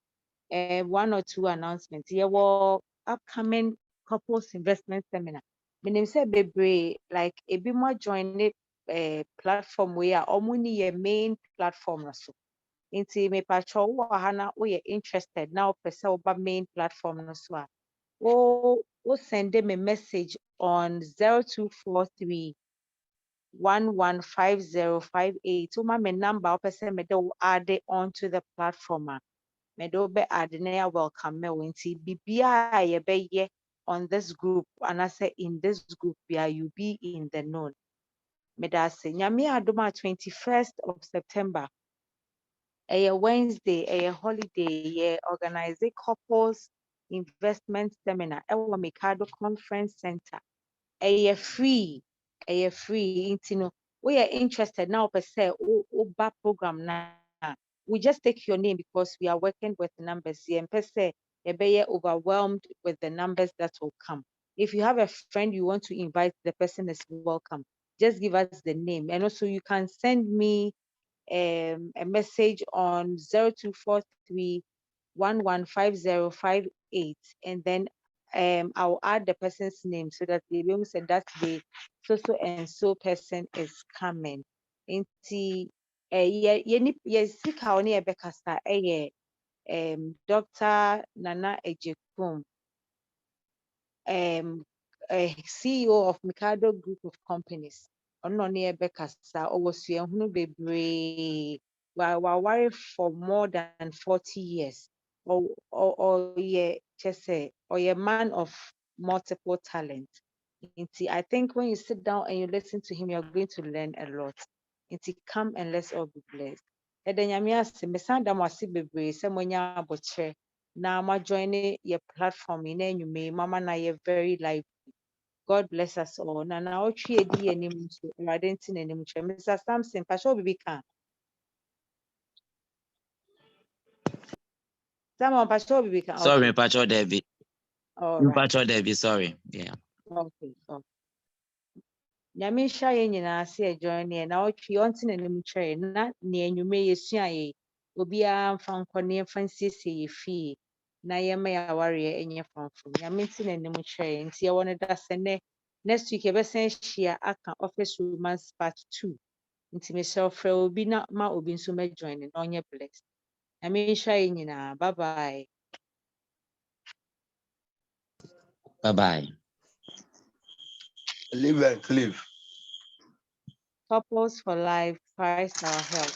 1 or 2 announcements. Yɛwɔ upcoming couples investment seminar. Menim sɛ bebree like ebi mo join it platform wei a ɔmo ne yɛ main platform no so. Nti mepatwa wo wɔ ha na woyɛ interested na wopɛ sɛ woba main platform no so a wo send me message on 0243 115058. Woma me number wopɛ sɛ mede wo add onto the platform a mede wo bɛ add na yɛ welcome me wo. Nti biribiara a yɛbɛyɛ on this group anaasɛ in this group bia you be in the know. Medase Nyame adom a 21st of September a Wednesday, a holiday, organize couples investment seminar ɛwɔ Mikado Conference Center. A free. Nti no we are interested now per se oba program na we just take your name because we are working with numbers. Yeah, per se, you be overwhelmed with the numbers that will come. If you have a friend you want to invite, the person is welcome. Just give us the name. And also you can send me a message on 0243 115058, and then I'll add the person's name so that they will say that the so and so person is coming. Inti yes kaone ebekasa Dr. Nana Ejekum, CEO of Mikado Group of Companies. Ono ne ebekasa owosua hunu bebree wa worry for more than 40 years. Or yeah, just say, or a man of multiple talents. I think when you sit down and you listen to him, you're going to learn a lot. Come and let's all be blessed. Ɛda Nyame ase, mesan da mo ase bebree sɛ moanya abɔkyerɛ na mo join your platform yi na enyume mama na yɛ very live. God bless us all. Na otwe edi anim nso Awurade nti n'anim kyerɛ. Mr. Samson, pa sɛ obibi ka. Someone pa sɛ obibi ka. Sorry, Okay. Pacho Debbie. All right. Pacho Debbie, sorry. Yeah. Okay. Nyame nhyira yɛn nyinaa sɛ yɛjoin yɛn na ɔtwe ɔnte n'anim kyerɛ yɛn na nea nnwuma yɛsua yɛ obiara mfa nkɔ na yɛmfa nsiesie yɛ fie na yɛmma yɛ awareɛ ɛnyɛ fɔmfɔm. Nyame nte n'anim kyerɛ yɛn nti yɛwɔ no da sɛ nnɛ next week yɛbɛsan ahyia aka office romance part 2 nti mehyɛ frɛ obi na ma obi nso mɛjoin na ɔnyɛ blessed. Nyame nhyira yɛn nyinaa. Bye bye. Bye bye. Live and cleave. Couples for life, Christ our help.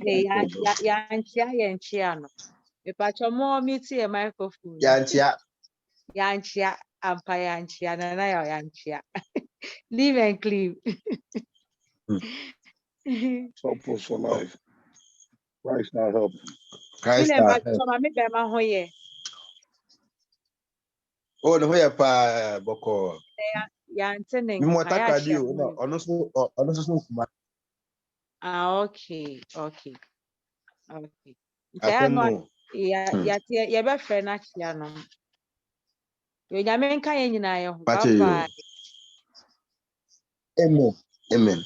Hey, yanchia no. Mepacho more mute your microphone. Yantia. Yanchia, ampa yanchia, na yanchia. Live and cleave. Couples for life. Christ not help. Christ our help. Oh, no, where pa boko. Yantene. Mimotaka dio. No, honestly, okay. I don't know. Ya be friend achia no. Yo nyame nka ye nyina ye ho. Bye bye. Amen.